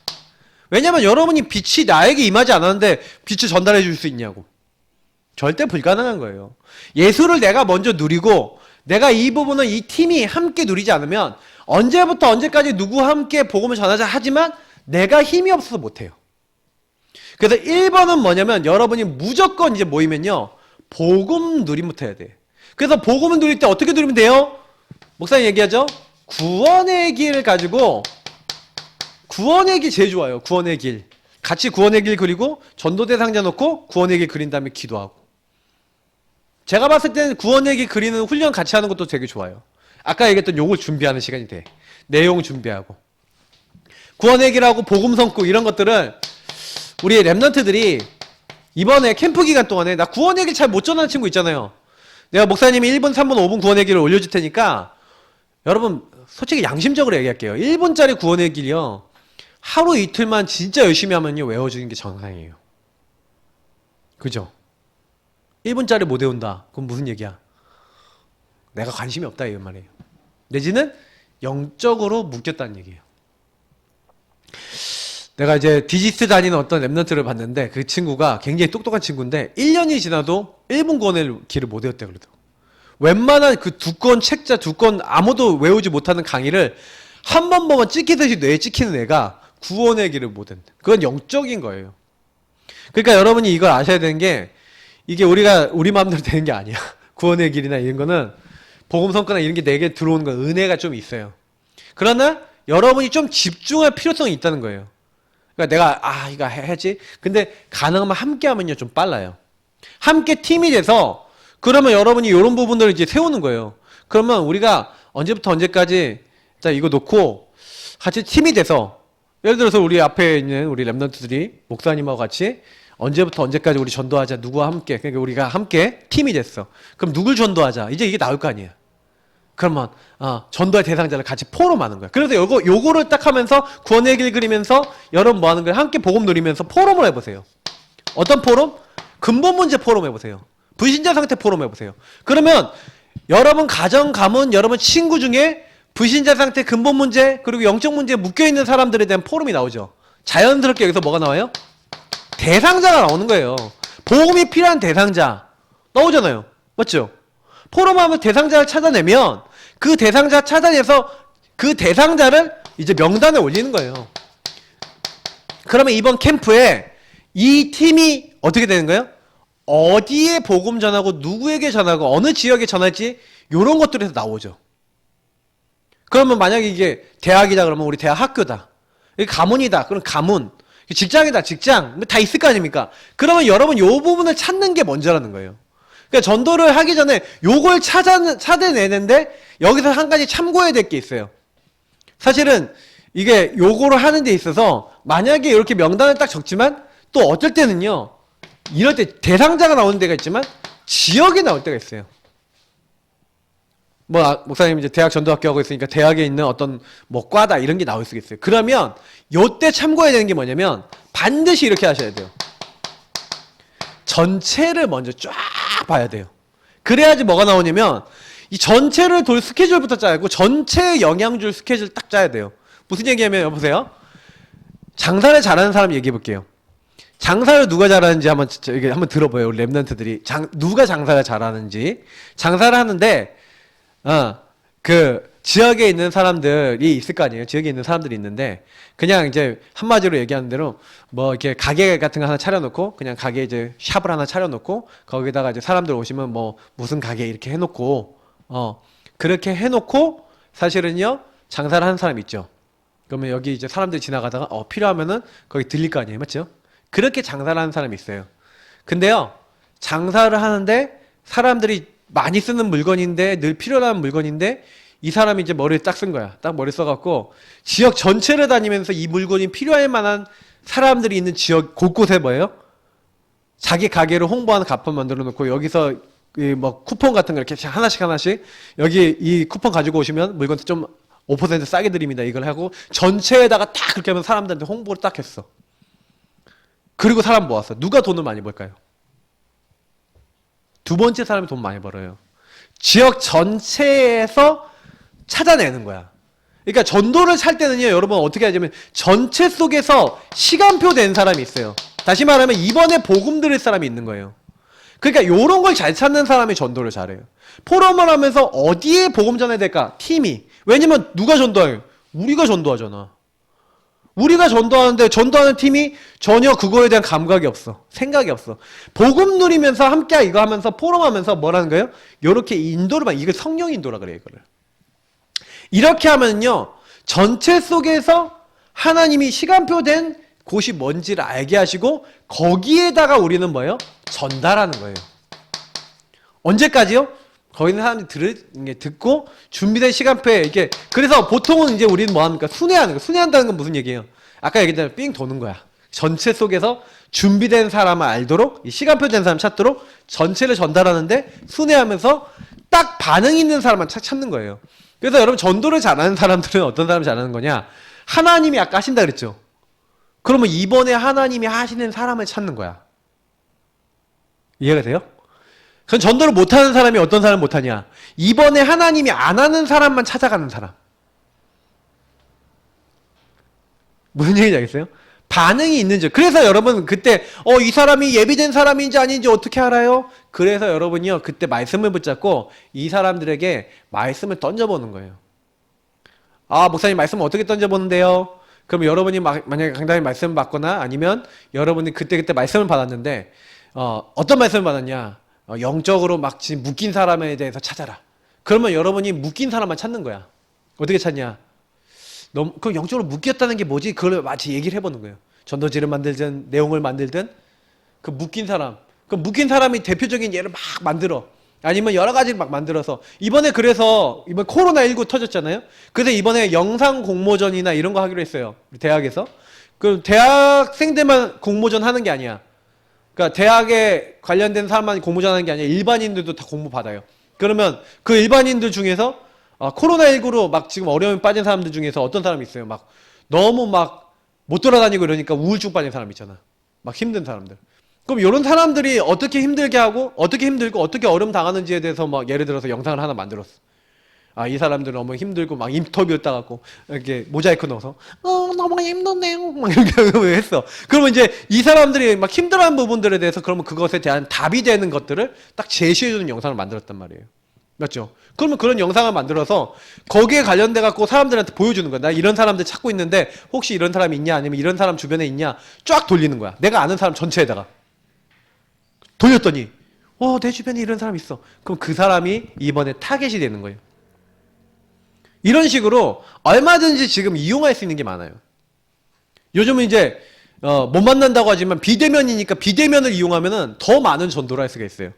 왜냐면 여러분이 빛이 나에게 임하지 않았는데 빛을 전달해 줄 수 있냐고. 절대 불가능한 거예요. 예수를 내가 먼저 누리고 내가 이 부분은 이 팀이 함께 누리지 않으면 언제부터 언제까지 누구와 함께 복음을 전하자 하지만 내가 힘이 없어서 못해요. 그래서 1번은 뭐냐면 여러분이 무조건 이제 모이면요. 복음 누림부터 해야 돼. 그래서 복음을 누릴 때 어떻게 누리면 돼요? 목사님 얘기하죠? 구원의 길 가지고 구원의 길 제일 좋아요. 구원의 길. 같이 구원의 길 그리고 전도대 상자 놓고 구원의 길 그린 다음에 기도하고. 제가 봤을 때는 구원의 길 그리는 훈련 같이 하는 것도 되게 좋아요. 아까 얘기했던 요걸 준비하는 시간이 돼. 내용 준비하고. 구원의 길하고 복음 성구 이런 것들을 우리 랩런트들이 이번에 캠프 기간 동안에 나 구원의 길 잘 못 전하는 친구 있잖아요. 내가 목사님이 1분, 3분, 5분 구원의 길을 올려줄 테니까 여러분 솔직히 양심적으로 얘기할게요. 1분짜리 구원의 길이요. 하루 이틀만 진짜 열심히 하면요. 외워주는 게 정상이에요. 그죠? 1분짜리 못 외운다. 그건 무슨 얘기야? 내가 관심이 없다 이런 말이에요. 내지는 영적으로 묶였다는 얘기예요. 내가 이제 디지스 다니는 어떤 랩런트를 봤는데 그 친구가 굉장히 똑똑한 친구인데 1년이 지나도 1분 구원의 길을 못 외웠대 그러더라고. 웬만한 그 두꺼운 책자 두꺼운 아무도 외우지 못하는 강의를 한 번 보면 찍히듯이 뇌에 찍히는 애가 구원의 길을 못 외운다. 그건 영적인 거예요. 그러니까 여러분이 이걸 아셔야 되는 게 이게 우리 마음대로 되는 게 아니야. 구원의 길이나 이런 거는 복음 성과나 이런 게 내게 들어오는 건 은혜가 좀 있어요. 그러나 여러분이 좀 집중할 필요성이 있다는 거예요. 그러니까 내가 이거 해야지. 근데 가능하면 함께 하면요 좀 빨라요. 함께 팀이 돼서 그러면 여러분이 이런 부분들을 이제 세우는 거예요. 그러면 우리가 언제부터 언제까지 자 이거 놓고 같이 팀이 돼서 예를 들어서 우리 앞에 있는 우리 랩런트들이 목사님하고 같이 언제부터 언제까지 우리 전도하자. 누구와 함께. 그러니까 우리가 함께 팀이 됐어. 그럼 누굴 전도하자. 이제 이게 나올 거 아니에요. 그러면 전도의 대상자를 같이 포럼하는 거야. 그래서 요거를 딱 하면서 구원의 길 그리면서 여러분 뭐 하는 거예요? 함께 복음 누리면서 포럼을 해보세요. 어떤 포럼? 근본 문제 포럼 해보세요. 불신자 상태 포럼 해보세요. 그러면 여러분 가정, 가문, 여러분 친구 중에 불신자 상태, 근본 문제 그리고 영적 문제에 묶여있는 사람들에 대한 포럼이 나오죠. 자연스럽게 여기서 뭐가 나와요? 대상자가 나오는 거예요. 복음이 필요한 대상자 나오잖아요. 맞죠? 포럼하면 대상자를 찾아내면 그 대상자 찾아내서 그 대상자를 이제 명단에 올리는 거예요. 그러면 이번 캠프에 이 팀이 어떻게 되는 거예요? 어디에 복음 전하고 누구에게 전하고 어느 지역에 전할지 이런 것들에서 나오죠. 그러면 만약에 이게 대학이다 그러면 우리 대학 학교다. 이게 가문이다. 그럼 가문. 직장이다. 직장. 다 있을 거 아닙니까? 그러면 여러분 요 부분을 찾는 게 먼저라는 거예요. 그러니까 전도를 하기 전에 요걸 찾아내는데 여기서 한 가지 참고해야 될 게 있어요. 사실은 이게 요거를 하는 데 있어서 만약에 이렇게 명단을 딱 적지만 또 어떨 때는요. 이럴 때 대상자가 나오는 데가 있지만 지역이 나올 때가 있어요. 목사님 이제 대학 전도학교 하고 있으니까 대학에 있는 어떤 과다 이런 게 나올 수 있어요. 그러면 요때 참고해야 되는 게 뭐냐면 반드시 이렇게 하셔야 돼요. 전체를 먼저 쫙 봐야 돼요. 그래야지 뭐가 나오냐면 이 전체를 돌 스케줄부터 짜고 전체 영향줄 스케줄 딱 짜야 돼요. 무슨 얘기냐면 여보세요. 장사를 잘하는 사람 얘기해 볼게요. 장사를 누가 잘하는지 한번 들어봐요. 우리 랩런트들이 누가 장사를 잘하는지. 장사를 하는데 그 지역에 있는 사람들이 있을 거 아니에요. 지역에 있는 사람들이 있는데 그냥 이제 한마디로 얘기하는 대로 이렇게 가게 같은 거 하나 차려놓고 그냥 가게 이제 샵을 하나 차려놓고 거기다가 이제 사람들 오시면 무슨 가게 이렇게 해놓고 그렇게 해놓고 사실은요 장사를 하는 사람 있죠. 그러면 여기 이제 사람들이 지나가다가 필요하면은 거기 들릴 거 아니에요. 맞죠? 그렇게 장사를 하는 사람이 있어요. 근데요 장사를 하는데 사람들이 많이 쓰는 물건인데 늘 필요한 물건인데 이 사람이 이제 머리를 딱 쓴 거야. 딱 머리 써갖고 지역 전체를 다니면서 이 물건이 필요할 만한 사람들이 있는 지역 곳곳에 뭐예요? 자기 가게를 홍보하는 가판 만들어 놓고 여기서 쿠폰 같은 거 이렇게 하나씩 여기 이 쿠폰 가지고 오시면 물건 좀 5% 싸게 드립니다. 이걸 하고 전체에다가 딱 그렇게 하면 사람들한테 홍보를 딱 했어. 그리고 사람 모았어. 누가 돈을 많이 벌까요? 두 번째 사람이 돈 많이 벌어요. 지역 전체에서 찾아내는 거야. 그러니까 전도를 살 때는요, 여러분 어떻게 하냐면 전체 속에서 시간표 된 사람이 있어요. 다시 말하면 이번에 복음 들을 사람이 있는 거예요. 그러니까 요런 걸 잘 찾는 사람이 전도를 잘해요. 포럼을 하면서 어디에 복음 전해야 될까? 팀이. 왜냐면 누가 전도해요? 우리가 전도하잖아. 우리가 전도하는데 전도하는 팀이 전혀 그거에 대한 감각이 없어. 생각이 없어. 복음 누리면서 함께 이거 하면서 포럼하면서 뭐라는 거예요? 요렇게 인도를 이걸 성령 인도라 그래요, 이거를. 이렇게 하면요. 전체 속에서 하나님이 시간표 된 곳이 뭔지를 알게 하시고 거기에다가 우리는 뭐예요? 전달하는 거예요. 언제까지요? 거기 있는 사람들이 듣고 준비된 시간표에 이게 그래서 보통은 이제 우리는 뭐 합니까? 순회하는 거예요. 순회한다는 건 무슨 얘기예요? 아까 얘기했잖아요. 삥 도는 거야. 전체 속에서 준비된 사람을 알도록 이 시간표 된 사람 찾도록 전체를 전달하는데 순회하면서 딱 반응 있는 사람만 찾는 거예요. 그래서 여러분 전도를 잘하는 사람들은 어떤 사람을 잘하는 거냐? 하나님이 아까 하신다 그랬죠. 그러면 이번에 하나님이 하시는 사람을 찾는 거야. 이해가 돼요? 그럼 전도를 못하는 사람이 어떤 사람을 못하냐? 이번에 하나님이 안 하는 사람만 찾아가는 사람. 무슨 얘기인지 알겠어요? 반응이 있는지. 그래서 여러분 그때 이 사람이 예비된 사람인지 아닌지 어떻게 알아요? 그래서 여러분이요 그때 말씀을 붙잡고 이 사람들에게 말씀을 던져보는 거예요. 아 목사님 말씀을 어떻게 던져보는데요? 그럼 여러분이 만약에 강단님 말씀을 받거나 아니면 여러분이 그때 말씀을 받았는데 어떤 말씀을 받았냐? 영적으로 막 지금 묶인 사람에 대해서 찾아라. 그러면 여러분이 묶인 사람만 찾는 거야. 어떻게 찾냐? 그 영적으로 묶였다는 게 뭐지? 그걸 마치 얘기를 해보는 거예요. 전도지를 만들든 내용을 만들든 그 묶인 사람. 그 묶인 사람이 대표적인 예를 막 만들어. 아니면 여러 가지를 막 만들어서 이번에 그래서 이번 코로나19 터졌잖아요. 그래서 이번에 영상 공모전이나 이런 거 하기로 했어요. 우리 대학에서. 그 대학생들만 공모전 하는 게 아니야. 그러니까 대학에 관련된 사람만 공모전 하는 게 아니라 일반인들도 다 공모 받아요. 그러면 그 일반인들 중에서 코로나19로 막 지금 어려움에 빠진 사람들 중에서 어떤 사람이 있어요. 막 너무 막 못 돌아다니고 이러니까 우울증 빠진 사람 있잖아. 막 힘든 사람들. 그럼 이런 사람들이 어떻게 힘들게 하고 어떻게 힘들고 어떻게 어려움 당하는지에 대해서 막 예를 들어서 영상을 하나 만들었어. 이 사람들은 너무 힘들고 막 인터뷰 따갖고 이렇게 모자이크 넣어서 너무 힘드네요 막 이렇게 했어. 그러면 이제 이 사람들이 막 힘들어하는 부분들에 대해서 그러면 그것에 대한 답이 되는 것들을 딱 제시해주는 영상을 만들었단 말이에요. 맞죠? 그러면 그런 영상을 만들어서 거기에 관련돼 갖고 사람들한테 보여주는 거야. 나 이런 사람들 찾고 있는데 혹시 이런 사람이 있냐 아니면 이런 사람 주변에 있냐 쫙 돌리는 거야. 내가 아는 사람 전체에다가 돌렸더니 내 주변에 이런 사람 있어. 그럼 그 사람이 이번에 타겟이 되는 거예요. 이런 식으로 얼마든지 지금 이용할 수 있는 게 많아요. 요즘은 이제 못 만난다고 하지만 비대면이니까 비대면을 이용하면은 더 많은 전도를 할 수가 있어요.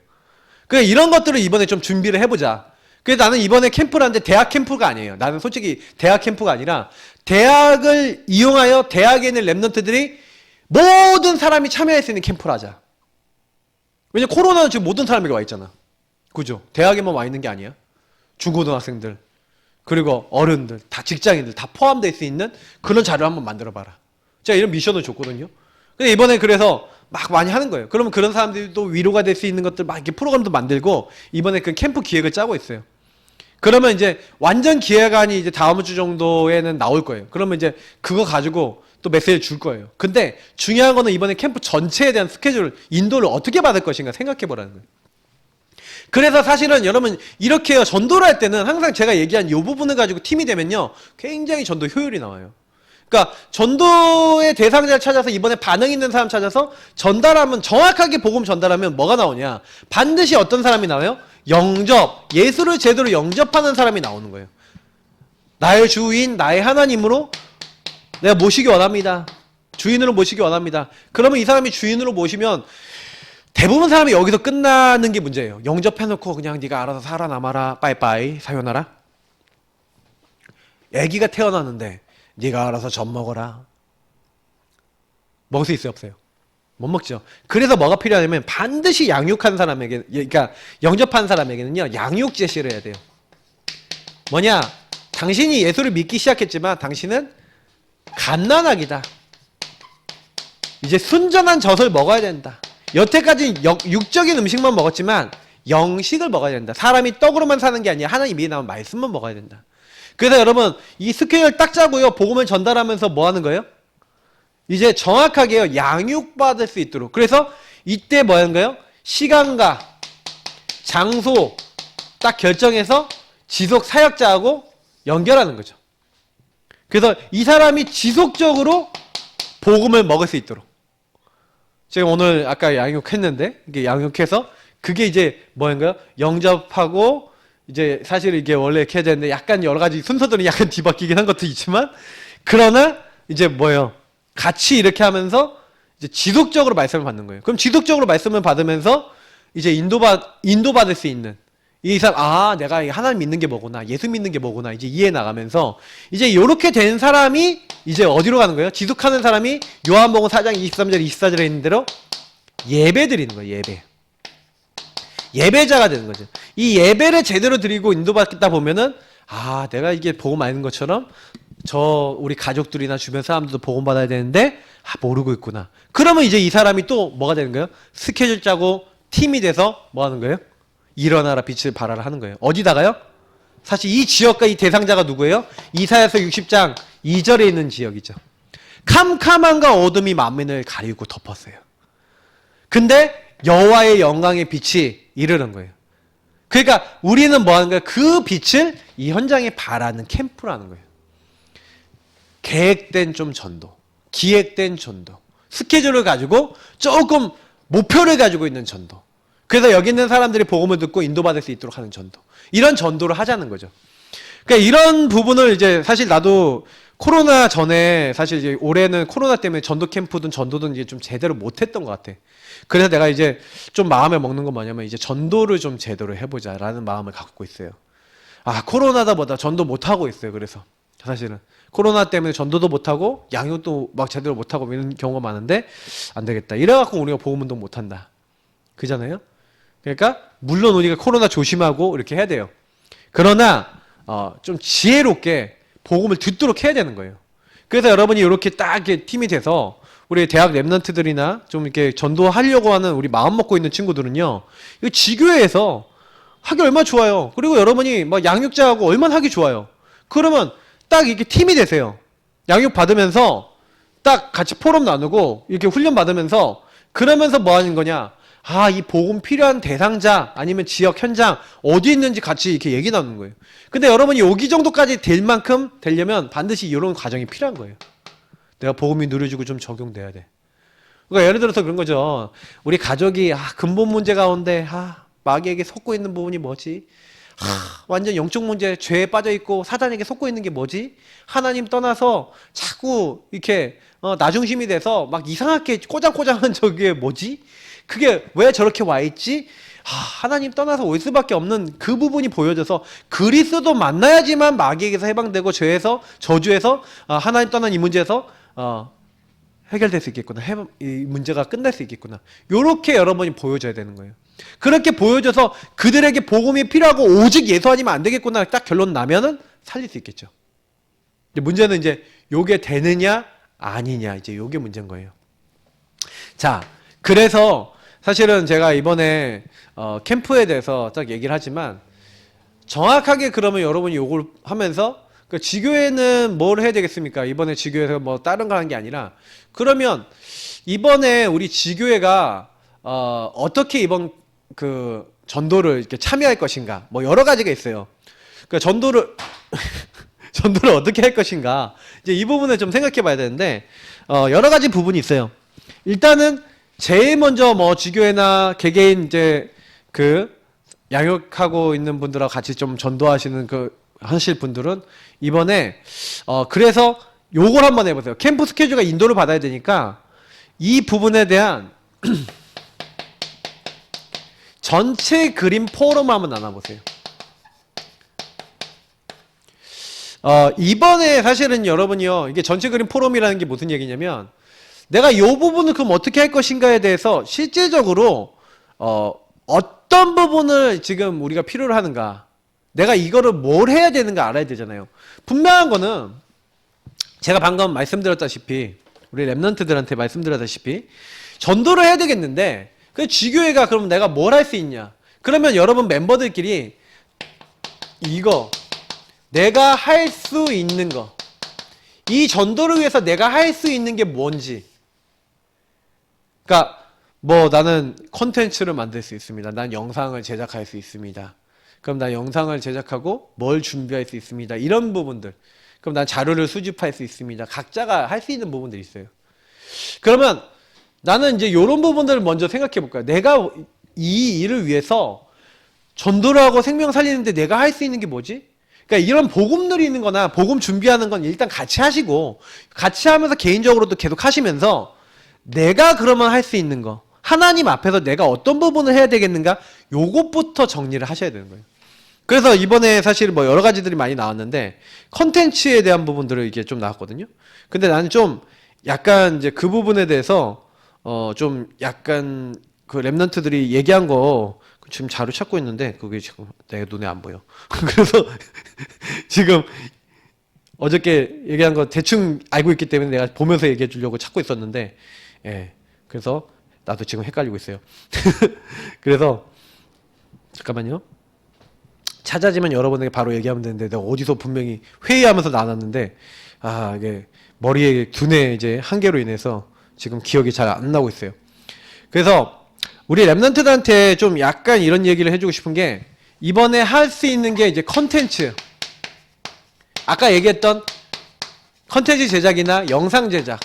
그러니까 이런 것들을 이번에 좀 준비를 해보자. 그래서 나는 이번에 캠프를 하는데 대학 캠프가 아니에요. 나는 솔직히 대학 캠프가 아니라 대학을 이용하여 대학에 있는 랩런트들이 모든 사람이 참여할 수 있는 캠프를 하자. 왜냐면 코로나는 지금 모든 사람에게 와 있잖아. 그죠? 대학에만 와 있는 게 아니야. 중고등학생들 그리고 어른들, 다 직장인들 다 포함될 수 있는 그런 자료를 한번 만들어봐라. 제가 이런 미션을 줬거든요. 근데 이번에 그래서 막 많이 하는 거예요. 그러면 그런 사람들이 또 위로가 될 수 있는 것들 막 이렇게 프로그램도 만들고 이번에 그 캠프 기획을 짜고 있어요. 그러면 이제 완전 기획안이 이제 다음 주 정도에는 나올 거예요. 그러면 이제 그거 가지고 또 메시지를 줄 거예요. 근데 중요한 거는 이번에 캠프 전체에 대한 스케줄, 인도를 어떻게 받을 것인가 생각해 보라는 거예요. 그래서 사실은 여러분 이렇게 전도를 할 때는 항상 제가 얘기한 이 부분을 가지고 팀이 되면요 굉장히 전도 효율이 나와요. 그러니까 전도의 대상자를 찾아서 이번에 반응 있는 사람 찾아서 전달하면 정확하게 복음 전달하면 뭐가 나오냐 반드시 어떤 사람이 나와요? 영접, 예수를 제대로 영접하는 사람이 나오는 거예요. 나의 주인, 나의 하나님으로 내가 모시기 원합니다. 주인으로 모시기 원합니다. 그러면 이 사람이 주인으로 모시면 대부분 사람이 여기서 끝나는 게 문제예요. 영접해놓고 그냥 네가 알아서 살아남아라. 빠이빠이. 사요나라. 애기가 태어났는데 네가 알아서 젖 먹어라. 먹을 수 있어요? 없어요? 못 먹죠. 그래서 뭐가 필요하냐면 반드시 양육한 사람에게 그러니까 영접한 사람에게는요. 양육 제시를 해야 돼요. 뭐냐? 당신이 예수를 믿기 시작했지만 당신은 갓난아기다. 이제 순전한 젖을 먹어야 된다. 여태까지 육적인 음식만 먹었지만 영식을 먹어야 된다. 사람이 떡으로만 사는 게 아니라 하나님 입에 나온 말씀만 먹어야 된다. 그래서 여러분 이 스케줄 딱 짜고요. 복음을 전달하면서 뭐 하는 거예요? 이제 정확하게요. 양육받을 수 있도록. 그래서 이때 뭐 하는 거예요? 시간과 장소 딱 결정해서 지속 사역자하고 연결하는 거죠. 그래서 이 사람이 지속적으로 복음을 먹을 수 있도록. 제가 오늘 아까 양육했는데, 이게 양육해서 그게 이제 뭐인가요? 영접하고 이제 사실 이게 원래 이렇게 해야 되는데 약간 여러 가지 순서들이 약간 뒤바뀌긴 한 것도 있지만, 그러나 이제 뭐예요? 같이 이렇게 하면서 이제 지속적으로 말씀을 받는 거예요. 그럼 지속적으로 말씀을 받으면서 이제 인도받을 수 있는 이 사람, 아, 내가 하나님 믿는 게 뭐구나, 예수 믿는 게 뭐구나, 이제 이해 나가면서 이제 이렇게 된 사람이 이제 어디로 가는 거예요? 지속하는 사람이 요한복음 4장 23절 24절에 있는 대로 예배 드리는 거예요. 예배. 예배자가 되는 거죠. 이 예배를 제대로 드리고 인도받다 보면은, 아, 내가 이게 복음 아는 것처럼 우리 가족들이나 주변 사람들도 복음 받아야 되는데, 아, 모르고 있구나. 그러면 이제 이 사람이 또 뭐가 되는 거예요? 스케줄 짜고 팀이 돼서 뭐 하는 거예요? 일어나라 빛을 발하라 하는 거예요. 어디다가요? 사실 이 지역과 이 대상자가 누구예요? 이사야서 60장 2절에 있는 지역이죠. 캄캄함과 어둠이 만민을 가리고 덮었어요. 근데 여호와의 영광의 빛이 이르는 거예요. 그러니까 우리는 뭐 하는 거예요? 그 빛을 이 현장에 발하는 캠프라는 거예요. 계획된 좀 전도, 기획된 전도, 스케줄을 가지고 조금 목표를 가지고 있는 전도. 그래서 여기 있는 사람들이 복음을 듣고 인도받을 수 있도록 하는 전도. 이런 전도를 하자는 거죠. 그러니까 이런 부분을 이제 사실 나도 코로나 전에 사실 이제 올해는 코로나 때문에 전도 캠프든 전도든 이제 좀 제대로 못했던 것 같아. 그래서 내가 이제 좀 마음에 먹는 건 뭐냐면 이제 전도를 좀 제대로 해보자라는 마음을 갖고 있어요. 아, 코로나다 보다 전도 못하고 있어요. 그래서 사실은 코로나 때문에 전도도 못하고 양육도 막 제대로 못하고 이런 경우가 많은데 안 되겠다. 이래갖고 우리가 복음운동 못한다. 그잖아요. 그러니까 물론 우리가 코로나 조심하고 이렇게 해야 돼요. 그러나 좀 지혜롭게 복음을 듣도록 해야 되는 거예요. 그래서 여러분이 이렇게 딱 이렇게 팀이 돼서 우리 대학 랩런트들이나 좀 이렇게 전도하려고 하는 우리 마음 먹고 있는 친구들은요, 이거 지교회에서 하기 얼마나 좋아요. 그리고 여러분이 막 양육자하고 얼마나 하기 좋아요. 그러면 딱 이렇게 팀이 되세요. 양육 받으면서 딱 같이 포럼 나누고 이렇게 훈련 받으면서 그러면서 뭐 하는 거냐? 아, 이 복음 필요한 대상자 아니면 지역 현장 어디 있는지 같이 이렇게 얘기 나누는 거예요. 근데 여러분이 여기 정도까지 될 만큼 되려면 반드시 이런 과정이 필요한 거예요. 내가 복음이 누려지고 좀 적용돼야 돼. 그러니까 예를 들어서 그런 거죠. 우리 가족이 근본 문제 가운데 마귀에게 속고 있는 부분이 뭐지? 완전 영적 문제, 죄에 빠져 있고 사단에게 속고 있는 게 뭐지? 하나님 떠나서 자꾸 이렇게 나 중심이 돼서 막 이상하게 꼬장꼬장한 저게 뭐지? 그게 왜 저렇게 와 있지? 하나님 떠나서 올 수밖에 없는 그 부분이 보여져서 그리스도 만나야지만 마귀에게서 해방되고 죄에서 저주에서 하나님 떠난 이 문제에서 해결될 수 있겠구나. 이 문제가 끝날 수 있겠구나. 요렇게 여러분이 보여줘야 되는 거예요. 그렇게 보여줘서 그들에게 복음이 필요하고 오직 예수 아니면 안 되겠구나 딱 결론 나면은 살릴 수 있겠죠. 문제는 이제 요게 되느냐 아니냐 이제 요게 문제인 거예요. 자, 그래서 사실은 제가 이번에 캠프에 대해서 딱 얘기를 하지만 정확하게 그러면 여러분이 요걸 하면서 그 지교회는 뭘 해야 되겠습니까? 이번에 지교회에서 뭐 다른 거 하는 게 아니라 그러면 이번에 우리 지교회가 어떻게 이번 그 전도를 이렇게 참여할 것인가? 뭐 여러 가지가 있어요. 그러니까 전도를 어떻게 할 것인가? 이제 이 부분을 좀 생각해 봐야 되는데 여러 가지 부분이 있어요. 일단은 제일 먼저 뭐 지교회나 개개인 이제 그 양육하고 있는 분들하고 같이 좀 전도하시는 하실 분들은 이번에 그래서 요걸 한번 해보세요. 캠프 스케줄과 인도를 받아야 되니까 이 부분에 대한 전체 그림 포럼 한번 나눠보세요. 이번에 사실은 여러분이요, 이게 전체 그림 포럼이라는 게 무슨 얘기냐면 내가 이 부분을 그럼 어떻게 할 것인가에 대해서 실제적으로 어떤 부분을 지금 우리가 필요로 하는가, 내가 이거를 뭘 해야 되는가 알아야 되잖아요. 분명한 거는 제가 방금 말씀드렸다시피 우리 랩런트들한테 말씀드렸다시피 전도를 해야 되겠는데 그 지교회가 그럼 내가 뭘 할 수 있냐? 그러면 여러분 멤버들끼리 이거 내가 할 수 있는 거, 이 전도를 위해서 내가 할 수 있는 게 뭔지. 그러니까 뭐 나는 콘텐츠를 만들 수 있습니다. 난 영상을 제작할 수 있습니다. 그럼 나 영상을 제작하고 뭘 준비할 수 있습니다. 이런 부분들. 그럼 난 자료를 수집할 수 있습니다. 각자가 할 수 있는 부분들이 있어요. 그러면 나는 이제 이런 부분들을 먼저 생각해 볼까요? 내가 이 일을 위해서 전도를 하고 생명 살리는데 내가 할 수 있는 게 뭐지? 그러니까 이런 복음 누리는 거나 복음 준비하는 건 일단 같이 하시고 같이 하면서 개인적으로도 계속 하시면서 내가 그러면 할 수 있는 거 하나님 앞에서 내가 어떤 부분을 해야 되겠는가? 요것부터 정리를 하셔야 되는 거예요. 그래서 이번에 사실 뭐 여러 가지들이 많이 나왔는데 컨텐츠에 대한 부분들을 이게 좀 나왔거든요. 근데 나는 좀 약간 이제 그 부분에 대해서 좀 약간 그 랩런트들이 얘기한 거 지금 자료 찾고 있는데 그게 지금 내 눈에 안 보여. 그래서 지금 어저께 얘기한 거 대충 알고 있기 때문에 내가 보면서 얘기해 주려고 찾고 있었는데 예. 그래서 나도 지금 헷갈리고 있어요. 그래서 잠깐만요. 찾아지면 여러분에게 바로 얘기하면 되는데 내가 어디서 분명히 회의하면서 나눴는데 이게 머리에 두뇌 이제 한계로 인해서 지금 기억이 잘 안 나고 있어요. 그래서 우리 랩런트들한테 좀 약간 이런 얘기를 해주고 싶은 게 이번에 할 수 있는 게 이제 컨텐츠. 아까 얘기했던 컨텐츠 제작이나 영상 제작.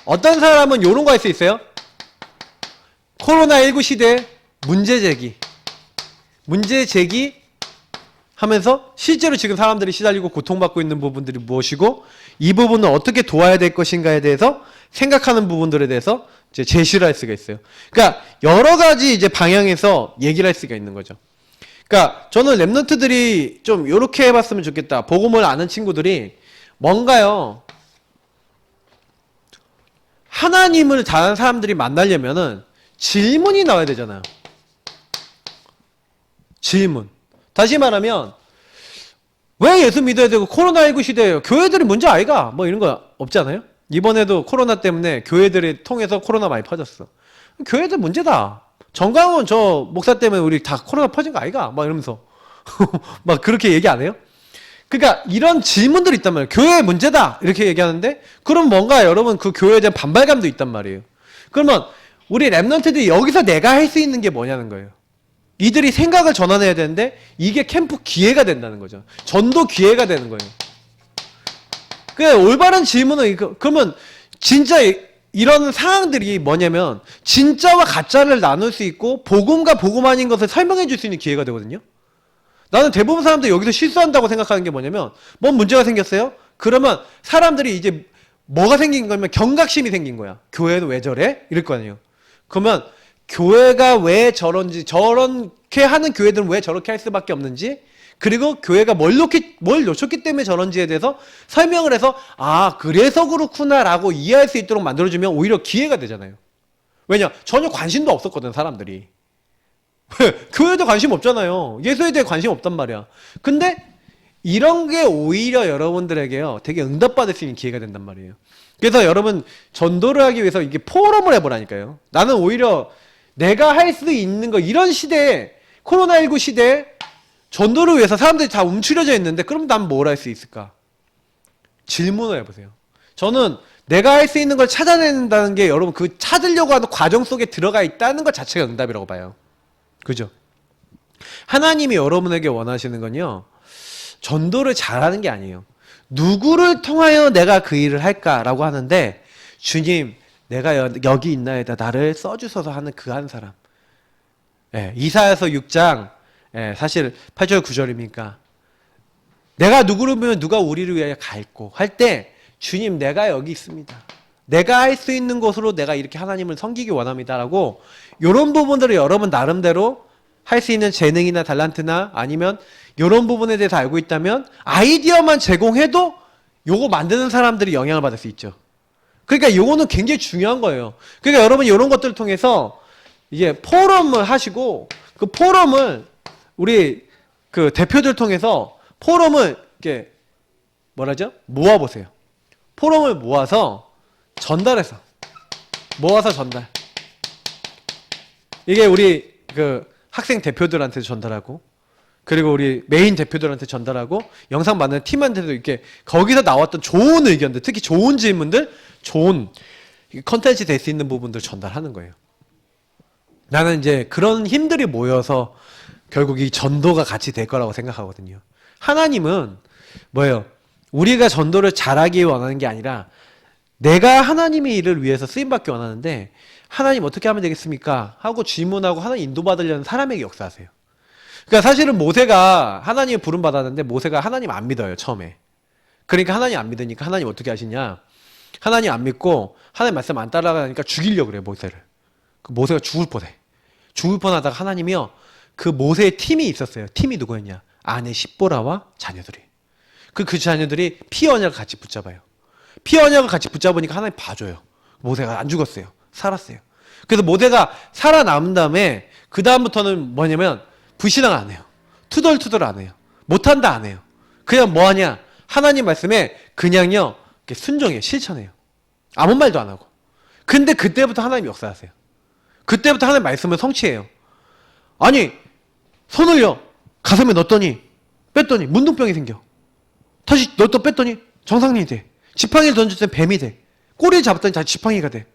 어떤 사람은 이런 거 할 수 있어요? 코로나19 시대 문제 제기. 문제 제기 하면서 실제로 지금 사람들이 시달리고 고통받고 있는 부분들이 무엇이고 이 부분을 어떻게 도와야 될 것인가에 대해서 생각하는 부분들에 대해서 이제 제시를 할 수가 있어요. 그러니까 여러 가지 이제 방향에서 얘기를 할 수가 있는 거죠. 그러니까 저는 랩런트들이 좀 이렇게 해봤으면 좋겠다. 복음을 아는 친구들이 뭔가요? 하나님을 다른 사람들이 만나려면은 질문이 나와야 되잖아요. 질문. 다시 말하면 왜 예수 믿어야 되고 코로나19 시대에요. 교회들이 문제 아이가? 뭐 이런 거 없잖아요. 이번에도 코로나 때문에 교회들이 통해서 코로나 많이 퍼졌어. 교회들 문제다. 정강원 저 목사 때문에 우리 다 코로나 퍼진 거 아이가? 막 이러면서 막 그렇게 얘기 안 해요? 그러니까 이런 질문들이 있단 말이에요. 교회의 문제다 이렇게 얘기하는데 그럼 뭔가 여러분 그 교회에 대한 반발감도 있단 말이에요. 그러면 우리 랩런트들이 여기서 내가 할 수 있는 게 뭐냐는 거예요. 이들이 생각을 전환해야 되는데 이게 캠프 기회가 된다는 거죠. 전도 기회가 되는 거예요. 그 올바른 질문은 그러면 진짜 이런 상황들이 뭐냐면 진짜와 가짜를 나눌 수 있고 복음과 복음 아닌 것을 설명해 줄 수 있는 기회가 되거든요. 나는 대부분 사람들이 여기서 실수한다고 생각하는 게 뭐냐면 뭔 문제가 생겼어요? 그러면 사람들이 이제 뭐가 생긴 거냐면 경각심이 생긴 거야. 교회는 왜 저래? 이럴 거 아니에요. 그러면 교회가 왜 저렇게 하는 교회들은 왜 저렇게 할 수밖에 없는지 그리고 교회가 뭘 놓쳤기 때문에 저런지에 대해서 설명을 해서 그래서 그렇구나라고 이해할 수 있도록 만들어주면 오히려 기회가 되잖아요. 왜냐? 전혀 관심도 없었거든 사람들이. 교회도 관심 없잖아요. 예수에 대해 관심 없단 말이야. 근데 이런 게 오히려 여러분들에게요 되게 응답받을 수 있는 기회가 된단 말이에요. 그래서 여러분 전도를 하기 위해서 이게 포럼을 해보라니까요. 나는 오히려 내가 할 수 있는 거 이런 시대에 코로나19 시대에 전도를 위해서 사람들이 다 움츠려져 있는데 그럼 난 뭘 할 수 있을까? 질문을 해보세요. 저는 내가 할 수 있는 걸 찾아낸다는 게 여러분 그 찾으려고 하는 과정 속에 들어가 있다는 것 자체가 응답이라고 봐요. 그죠? 하나님이 여러분에게 원하시는 건요. 전도를 잘하는 게 아니에요. 누구를 통하여 내가 그 일을 할까라고 하는데 주님 내가 여기 있나이다 나를 써주셔서 하는 그 한 사람. 이사야서 6장 사실 8절 9절입니까? 내가 누구를 보면 누가 우리를 위하여 갈고 할 때 주님 내가 여기 있습니다. 내가 할 수 있는 것으로 내가 이렇게 하나님을 섬기기 원합니다라고 이런 부분들을 여러분 나름대로 할 수 있는 재능이나 달란트나 아니면 이런 부분에 대해서 알고 있다면 아이디어만 제공해도 요거 만드는 사람들이 영향을 받을 수 있죠. 그러니까 요거는 굉장히 중요한 거예요. 그러니까 여러분이 이런 것들을 통해서 이게 포럼을 하시고 그 포럼을 우리 그 대표들 통해서 포럼을 이렇게 뭐라죠? 모아보세요. 포럼을 모아서 전달해서 모아서 전달. 이게 우리 그 학생 대표들한테 전달하고 그리고 우리 메인 대표들한테 전달하고 영상 만드는 팀한테도 이렇게 거기서 나왔던 좋은 의견들 특히 좋은 질문들 좋은 컨텐츠 될 수 있는 부분들 전달하는 거예요. 나는 이제 그런 힘들이 모여서 결국 이 전도가 같이 될 거라고 생각하거든요. 하나님은 뭐예요? 우리가 전도를 잘하기 원하는 게 아니라 내가 하나님의 일을 위해서 쓰임받기 원하는데 하나님 어떻게 하면 되겠습니까? 하고 질문하고 하나님 인도받으려는 사람에게 역사하세요. 그러니까 사실은 모세가 하나님의 부름 받았는데 모세가 하나님 안 믿어요, 처음에. 그러니까 하나님 안 믿으니까 하나님 어떻게 하시냐? 하나님 안 믿고 하나님 말씀 안 따라가니까 죽이려고 그래요, 모세를. 그 모세가 죽을 뻔해. 죽을 뻔하다가 하나님이요, 그 모세의 팀이 있었어요. 팀이 누구였냐? 아내 십보라와 자녀들이. 그 자녀들이 피 언약을 같이 붙잡아요. 피 언약을 같이 붙잡으니까 하나님 봐줘요. 모세가 안 죽었어요. 살았어요. 그래서 모세가 살아남은 다음에 그 다음부터는 뭐냐면 불신앙 안 해요. 투덜투덜 안 해요. 못한다 안 해요. 그냥 뭐 하냐? 하나님 말씀에 그냥요 순종해요. 실천해요. 아무 말도 안 하고. 근데 그때부터 하나님 역사하세요. 그때부터 하나님 말씀을 성취해요. 아니 손을요 가슴에 넣었더니 뺐더니 문둥병이 생겨. 다시 넣었다 뺐더니 정상인이 돼. 지팡이를 던졌을 때 뱀이 돼. 꼬리를 잡았더니 다시 지팡이가 돼.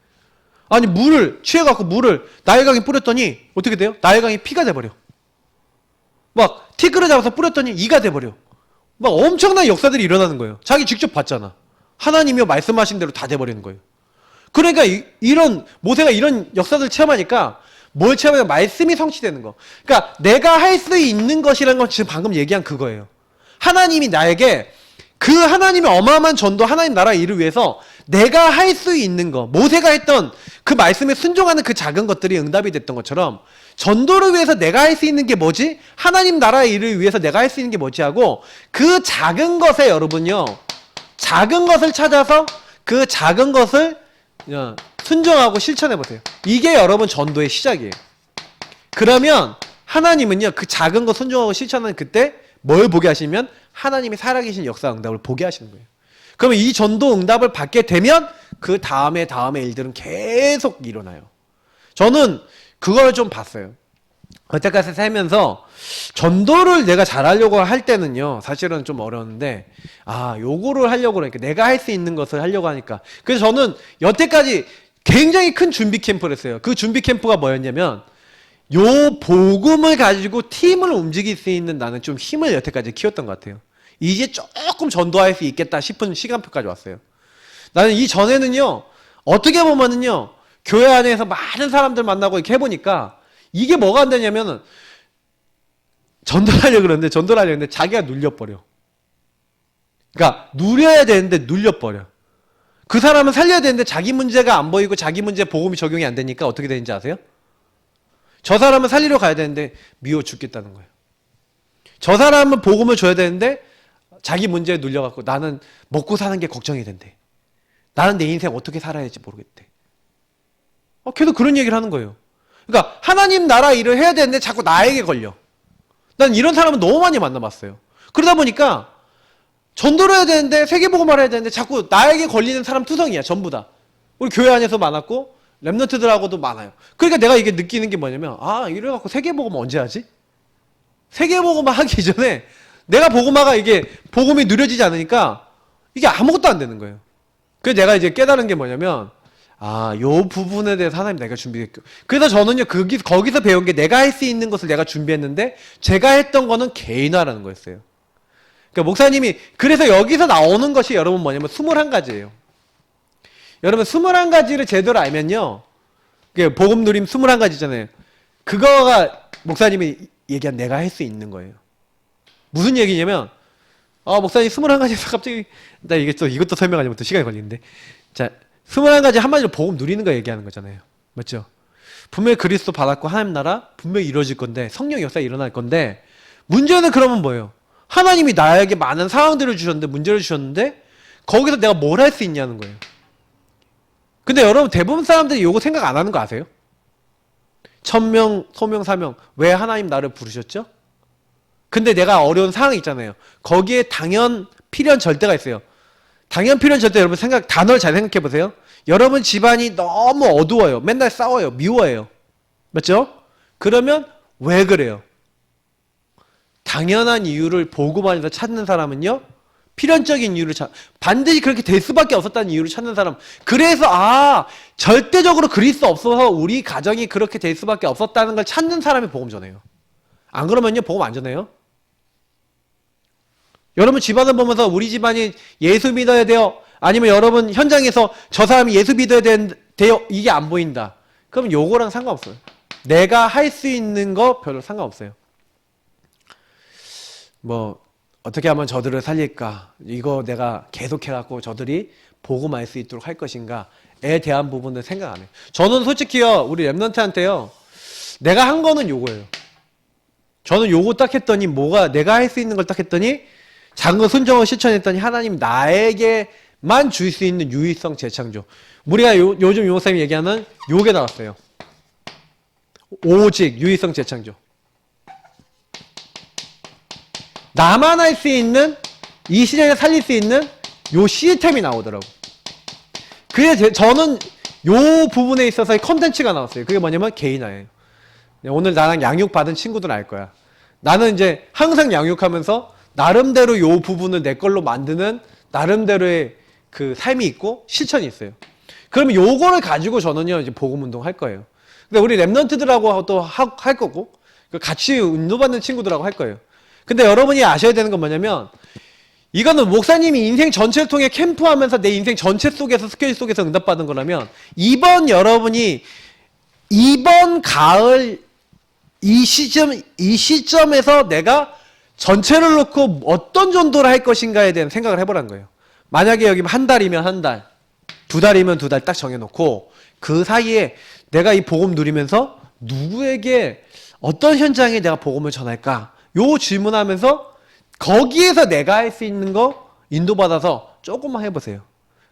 아니 물을 취해갖고 물을 나일강에 뿌렸더니 어떻게 돼요? 나일강이 피가 돼버려. 막 티끌을 잡아서 뿌렸더니 이가 돼버려. 막 엄청난 역사들이 일어나는 거예요. 자기 직접 봤잖아. 하나님이요 말씀하신 대로 다 돼버리는 거예요. 그러니까 이런 모세가 이런 역사들을 체험하니까 뭘 체험하냐? 말씀이 성취되는 거. 그러니까 내가 할 수 있는 것이라는 건 지금 방금 얘기한 그거예요. 하나님이 나에게 그 하나님의 어마어마한 전도 하나님 나라 일을 위해서 내가 할 수 있는 거, 모세가 했던 그 말씀에 순종하는 그 작은 것들이 응답이 됐던 것처럼 전도를 위해서 내가 할 수 있는 게 뭐지? 하나님 나라의 일을 위해서 내가 할 수 있는 게 뭐지? 하고 그 작은 것에 여러분요 작은 것을 찾아서 그 작은 것을 순종하고 실천해 보세요. 이게 여러분 전도의 시작이에요. 그러면 하나님은요 그 작은 것 순종하고 실천하는 그때 뭘 보게 하시면 하나님이 살아계신 역사 응답을 보게 하시는 거예요. 그러면 이 전도 응답을 받게 되면 그 다음에 일들은 계속 일어나요. 저는 그걸 좀 봤어요. 여태까지 살면서 전도를 내가 잘하려고 할 때는요 사실은 좀 어려웠는데 요거를 하려고 그러니까 내가 할 수 있는 것을 하려고 하니까 그래서 저는 여태까지 굉장히 큰 준비 캠프를 했어요. 그 준비 캠프가 뭐였냐면 요 복음을 가지고 팀을 움직일 수 있는 나는 좀 힘을 여태까지 키웠던 것 같아요. 이제 조금 전도할 수 있겠다 싶은 시간표까지 왔어요. 나는 이 전에는요 어떻게 보면은요 교회 안에서 많은 사람들 만나고 이렇게 해보니까 이게 뭐가 안 되냐면은 전도를 하려고 그러는데 자기가 눌려버려. 그러니까 누려야 되는데 눌려버려. 그 사람은 살려야 되는데 자기 문제가 안 보이고 자기 문제 복음이 적용이 안 되니까 어떻게 되는지 아세요? 저 사람은 살리러 가야 되는데 미워 죽겠다는 거예요. 저 사람은 복음을 줘야 되는데 자기 문제에 눌려갖고 나는 먹고 사는 게 걱정이 된대. 나는 내 인생 어떻게 살아야 할지 모르겠대. 계속 그런 얘기를 하는 거예요. 그러니까 하나님 나라 일을 해야 되는데 자꾸 나에게 걸려. 난 이런 사람은 너무 많이 만나봤어요. 그러다 보니까 전도를 해야 되는데 세계복음을 해야 되는데 자꾸 나에게 걸리는 사람 투성이야. 전부 다. 우리 교회 안에서 많았고 랩런트들하고도 많아요. 그러니까 내가 이게 느끼는 게 뭐냐면 이래갖고 세계복음 언제 하지? 세계복음 하기 전에 내가 복음화가 이게 복음이 누려지지 않으니까 이게 아무것도 안 되는 거예요. 그래서 내가 이제 깨달은 게 뭐냐면 요 부분에 대해서 하나님 내가 준비했고 그래서 저는요 거기서 배운 게 내가 할 수 있는 것을 내가 준비했는데 제가 했던 거는 개인화라는 거였어요. 그러니까 목사님이 그래서 여기서 나오는 것이 여러분 뭐냐면 21가지예요. 여러분 21가지를 제대로 알면요 복음 누림 21가지잖아요. 그거가 목사님이 얘기한 내가 할 수 있는 거예요. 무슨 얘기냐면 목사님 21가지에서 갑자기 나 이것도 설명하려면 또 시간이 걸리는데 자 21가지 한마디로 복음 누리는 거 얘기하는 거잖아요. 맞죠? 분명히 그리스도 받았고 하나님 나라 분명히 이루어질 건데 성령 역사가 일어날 건데 문제는 그러면 뭐예요? 하나님이 나에게 많은 상황들을 주셨는데 문제를 주셨는데 거기서 내가 뭘 할 수 있냐는 거예요. 근데 여러분 대부분 사람들이 이거 생각 안 하는 거 아세요? 천명, 소명, 사명 왜 하나님 나를 부르셨죠? 근데 내가 어려운 상황이 있잖아요. 거기에 당연, 필연, 절대가 있어요. 당연, 필연, 절대 여러분 단어를 잘 생각해 보세요. 여러분 집안이 너무 어두워요. 맨날 싸워요. 미워해요. 맞죠? 그러면 왜 그래요? 당연한 이유를 복음안에서 찾는 사람은요. 필연적인 이유를 반드시 그렇게 될 수밖에 없었다는 이유를 찾는 사람. 그래서 절대적으로 그리스도 없어서 우리 가정이 그렇게 될 수밖에 없었다는 걸 찾는 사람이 복음 전해요. 안 그러면요 복음 안 전해요. 여러분 집안을 보면서 우리 집안이 예수 믿어야 돼요. 아니면 여러분 현장에서 저 사람이 예수 믿어야 돼요. 이게 안 보인다. 그럼 요거랑 상관없어요. 내가 할 수 있는 거 별로 상관없어요. 뭐 어떻게 하면 저들을 살릴까? 이거 내가 계속해갖고 저들이 복음할 수 있도록 할 것인가에 대한 부분을 생각 안 해요. 저는 솔직히요, 우리 랩런트한테요, 내가 한 거는 요거예요. 저는 요거 딱 했더니 뭐가 내가 할 수 있는 걸 딱 했더니 작은 거 순종을 실천했더니 하나님 나에게만 줄 수 있는 유의성 재창조. 우리가 요즘 용사님이 얘기하는 요게 나왔어요. 오직 유의성 재창조. 나만 할 수 있는, 이 시대에 살릴 수 있는 요 시스템이 나오더라고. 그래서 저는 요 부분에 있어서 컨텐츠가 나왔어요. 그게 뭐냐면 개인화예요. 오늘 나랑 양육받은 친구들 알 거야. 나는 이제 항상 양육하면서 나름대로 요 부분을 내 걸로 만드는 나름대로의 그 삶이 있고 실천이 있어요. 그러면 요거를 가지고 저는요, 이제 복음운동 할 거예요. 근데 우리 랩런트들하고 또 할 거고, 같이 운동받는 친구들하고 할 거예요. 근데 여러분이 아셔야 되는 건 뭐냐면, 이거는 목사님이 인생 전체를 통해 캠프하면서 내 인생 전체 속에서 스케줄 속에서 응답받은 거라면, 이번 가을 이 시점에서 내가 전체를 놓고 어떤 전도를 할 것인가에 대한 생각을 해보라는 거예요. 만약에 여기 한 달이면 한 달, 두 달이면 두 달 딱 정해놓고 그 사이에 내가 이 복음 누리면서 누구에게 어떤 현장에 내가 복음을 전할까? 요 질문하면서 거기에서 내가 할 수 있는 거 인도받아서 조금만 해보세요.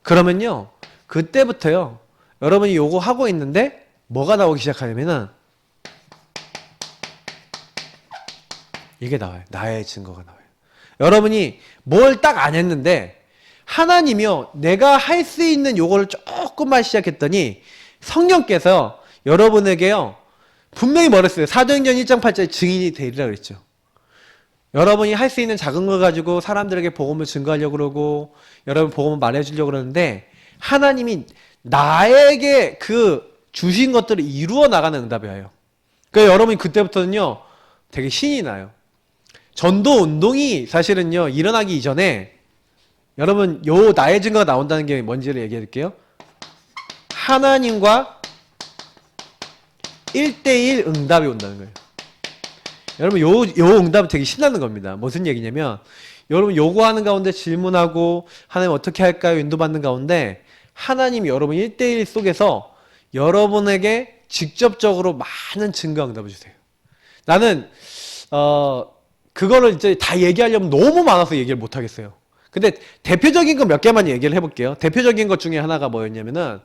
그러면요, 그때부터요, 여러분이 요거 하고 있는데 뭐가 나오기 시작하냐면은 이게 나와요. 나의 증거가 나와요. 여러분이 뭘 딱 안 했는데 하나님이요, 내가 할 수 있는 요거를 조금만 시작했더니 성령께서 여러분에게요, 분명히 말했어요. 사도행전 1장 8절에 증인이 되리라 그랬죠. 여러분이 할 수 있는 작은 걸 가지고 사람들에게 복음을 증거하려고 그러고 여러분 복음을 말해주려고 그러는데 하나님이 나에게 그 주신 것들을 이루어 나가는 응답이 와요. 그러니까 여러분이 그때부터는요, 되게 신이 나요. 전도 운동이 사실은요, 일어나기 이전에 여러분 요 나의 증거가 나온다는 게 뭔지를 얘기해 드릴게요. 하나님과 1대1 응답이 온다는 거예요. 여러분 요 응답은 되게 신나는 겁니다. 무슨 얘기냐면 여러분 요구하는 가운데 질문하고 하나님 어떻게 할까요? 인도받는 가운데 하나님이 여러분 1대1 속에서 여러분에게 직접적으로 많은 증거 응답을 주세요. 나는 그거를 이제 다 얘기하려면 너무 많아서 얘기를 못 하겠어요. 근데 대표적인 거 몇 개만 얘기를 해볼게요. 대표적인 것 중에 하나가 뭐였냐면은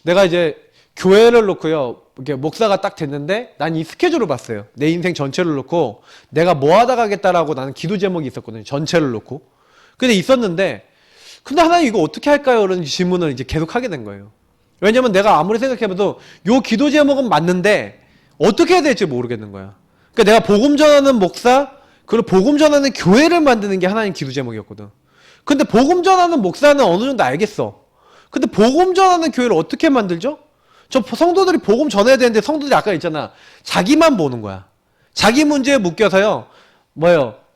내가 이제 교회를 놓고요, 이렇게 목사가 딱 됐는데 난 이 스케줄을 봤어요. 내 인생 전체를 놓고 내가 뭐 하다 가겠다라고 나는 기도 제목이 있었거든요. 전체를 놓고. 근데 있었는데 근데 하나님 이거 어떻게 할까요? 이런 질문을 이제 계속 하게 된 거예요. 왜냐면 내가 아무리 생각해봐도 요 기도 제목은 맞는데 어떻게 해야 될지 모르겠는 거야. 그러니까 내가 복음 전하는 목사, 그리고 복음 전하는 교회를 만드는 게 하나님 기도 제목이었거든. 근데 복음 전하는 목사는 어느 정도 알겠어. 근데 복음 전하는 교회를 어떻게 만들죠? 저 성도들이 복음 전해야 되는데 성도들이 아까 있잖아. 자기만 보는 거야. 자기 문제에 묶여서요.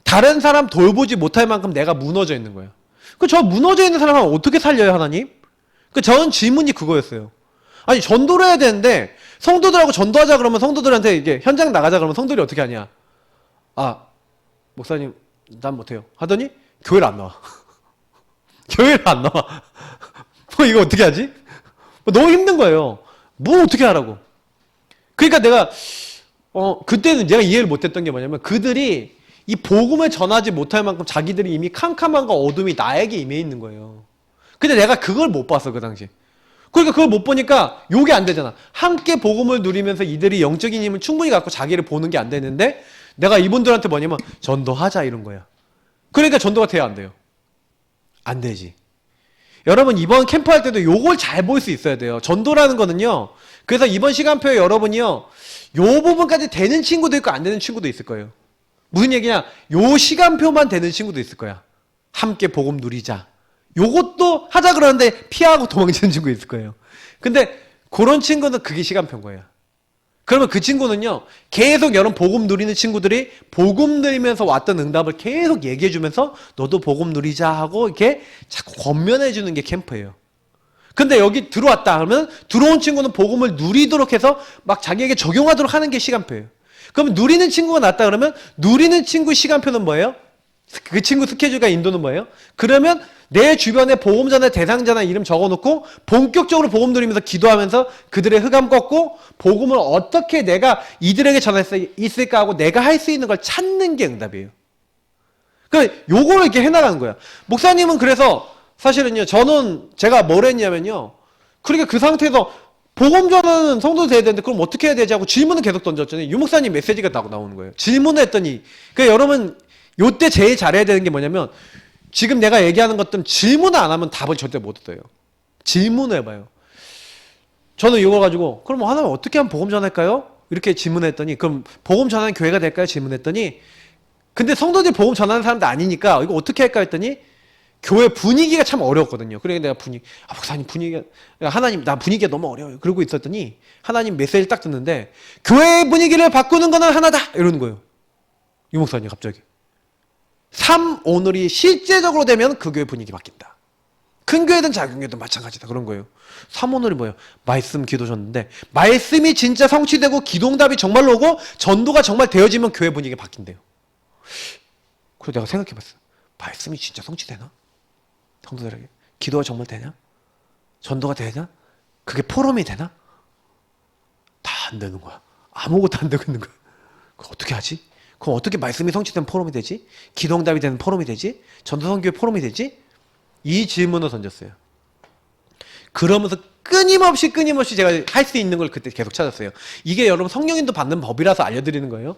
다른 사람 돌보지 못할 만큼 내가 무너져 있는 거야. 저 무너져 있는 사람을 어떻게 살려요, 하나님? 저는 질문이 그거였어요. 아니, 전도를 해야 되는데 성도들하고 전도하자 그러면 성도들한테 이게 현장 나가자 그러면 성도들이 어떻게 하냐? 아, 목사님, 난 못해요. 하더니 교회를 안 나와. 교회를 안 나와. 이거 어떻게 하지? 너무 힘든 거예요. 뭐 어떻게 하라고. 그러니까 내가 그때는 내가 이해를 못했던 게 뭐냐면 그들이 이 복음을 전하지 못할 만큼 자기들이 이미 캄캄함과 어둠이 나에게 임해 있는 거예요. 근데 내가 그걸 못 봤어, 그 당시. 그러니까 그걸 못 보니까 요게 안 되잖아. 함께 복음을 누리면서 이들이 영적인 힘을 충분히 갖고 자기를 보는 게 안 되는데 내가 이분들한테 뭐냐면 전도하자 이런 거야. 그러니까 전도가 돼야 안 돼요. 안 되지. 여러분 이번 캠프 할 때도 요걸 잘 볼 수 있어야 돼요. 전도라는 거는요. 그래서 이번 시간표에 여러분이요, 요 부분까지 되는 친구도 있고 안 되는 친구도 있을 거예요. 무슨 얘기냐? 요 시간표만 되는 친구도 있을 거야. 함께 복음 누리자. 요것도 하자 그러는데 피하고 도망치는 친구 있을 거예요. 근데 그런 친구는 그게 시간표인 거예요. 그러면 그 친구는요, 계속 여러분 복음 누리는 친구들이 복음 누리면서 왔던 응답을 계속 얘기해 주면서 너도 복음 누리자 하고 이렇게 자꾸 권면해 주는 게 캠프예요. 근데 여기 들어왔다 하면 들어온 친구는 복음을 누리도록 해서 막 자기에게 적용하도록 하는 게 시간표예요. 그럼 누리는 친구가 났다 그러면 누리는 친구 시간표는 뭐예요? 그 친구 스케줄과 인도는 뭐예요? 그러면 내 주변에 복음 전의 대상자나 이름 적어놓고 본격적으로 복음 누리면서 기도하면서 그들의 흑암 꺾고 복음을 어떻게 내가 이들에게 전할 수 있을까 하고 내가 할 수 있는 걸 찾는 게 응답이에요. 그러니까 요거를 이렇게 해나가는 거야. 목사님은 그래서 사실은요, 저는 제가 뭘 했냐면요, 그러니까 그 상태에서 복음 전하는 성도 돼야 되는데 그럼 어떻게 해야 되지 하고 질문을 계속 던졌더니 유목사님 메시지가 나오는 거예요. 질문을 했더니, 그러니까 여러분 요때 제일 잘해야 되는 게 뭐냐면 지금 내가 얘기하는 것들은 질문을 안 하면 답을 절대 못 얻어요. 질문을 해봐요. 저는 이걸 가지고 그럼 하나님 어떻게 하면 복음 전할까요? 이렇게 질문했더니 그럼 복음 전하는 교회가 될까요? 질문했더니 근데 성도들이 복음 전하는 사람도 아니니까 이거 어떻게 할까 했더니 교회 분위기가 참 어려웠거든요. 그러니까 내가 목사님 분위기가, 하나님, 나 분위기가 너무 어려워요. 그러고 있었더니, 하나님 메시지를 딱 듣는데, 교회 분위기를 바꾸는 거는 하나다! 이러는 거예요. 유 목사님, 갑자기. 오늘이 실제적으로 되면 그 교회 분위기 바뀐다. 큰 교회든 작은 교회든 마찬가지다. 그런 거예요. 오늘이 뭐예요? 말씀 기도 줬는데, 말씀이 진짜 성취되고 기도응답이 정말로 오고, 전도가 정말 되어지면 교회 분위기가 바뀐대요. 그래서 내가 생각해 봤어. 말씀이 진짜 성취되나? 성도들에게 기도가 정말 되냐? 전도가 되냐? 그게 포럼이 되나? 다 안 되는 거야. 아무것도 안 되고 있는 거야. 그거 어떻게 하지? 그럼 어떻게 말씀이 성취된 포럼이 되지? 기도응답이 되는 포럼이 되지? 전도선교의 포럼이 되지? 이 질문을 던졌어요. 그러면서 끊임없이 제가 할 수 있는 걸 그때 계속 찾았어요. 이게 여러분 성령인도 받는 법이라서 알려드리는 거예요.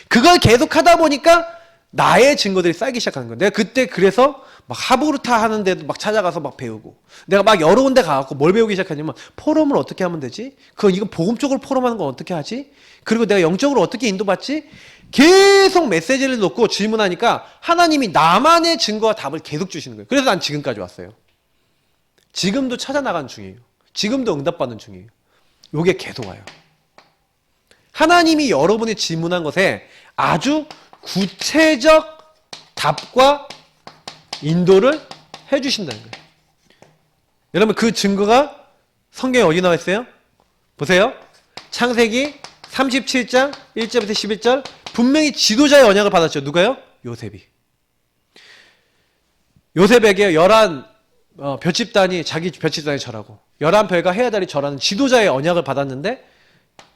그걸 계속 하다 보니까 나의 증거들이 쌓이기 시작하는 거예요. 내가 그때 그래서 막 하부르타 하는데도 막 찾아가서 막 배우고 내가 막 여러 군데 가갖고 뭘 배우기 시작하냐면 포럼을 어떻게 하면 되지? 이건 복음 쪽으로 포럼하는 건 어떻게 하지? 그리고 내가 영적으로 어떻게 인도받지? 계속 메시지를 놓고 질문하니까 하나님이 나만의 증거와 답을 계속 주시는 거예요. 그래서 난 지금까지 왔어요. 지금도 찾아나가는 중이에요. 지금도 응답받는 중이에요. 요게 계속 와요. 하나님이 여러분이 질문한 것에 아주 구체적 답과 인도를 해주신다는 거예요. 여러분 그 증거가 성경에 어디 나와 있어요? 보세요. 창세기 37장 1절부터 11절 분명히 지도자의 언약을 받았죠. 누가요? 요셉이. 요셉에게 11 벼집단이 자기 벼집단이 절하고 11별과 해야달이 절하는 지도자의 언약을 받았는데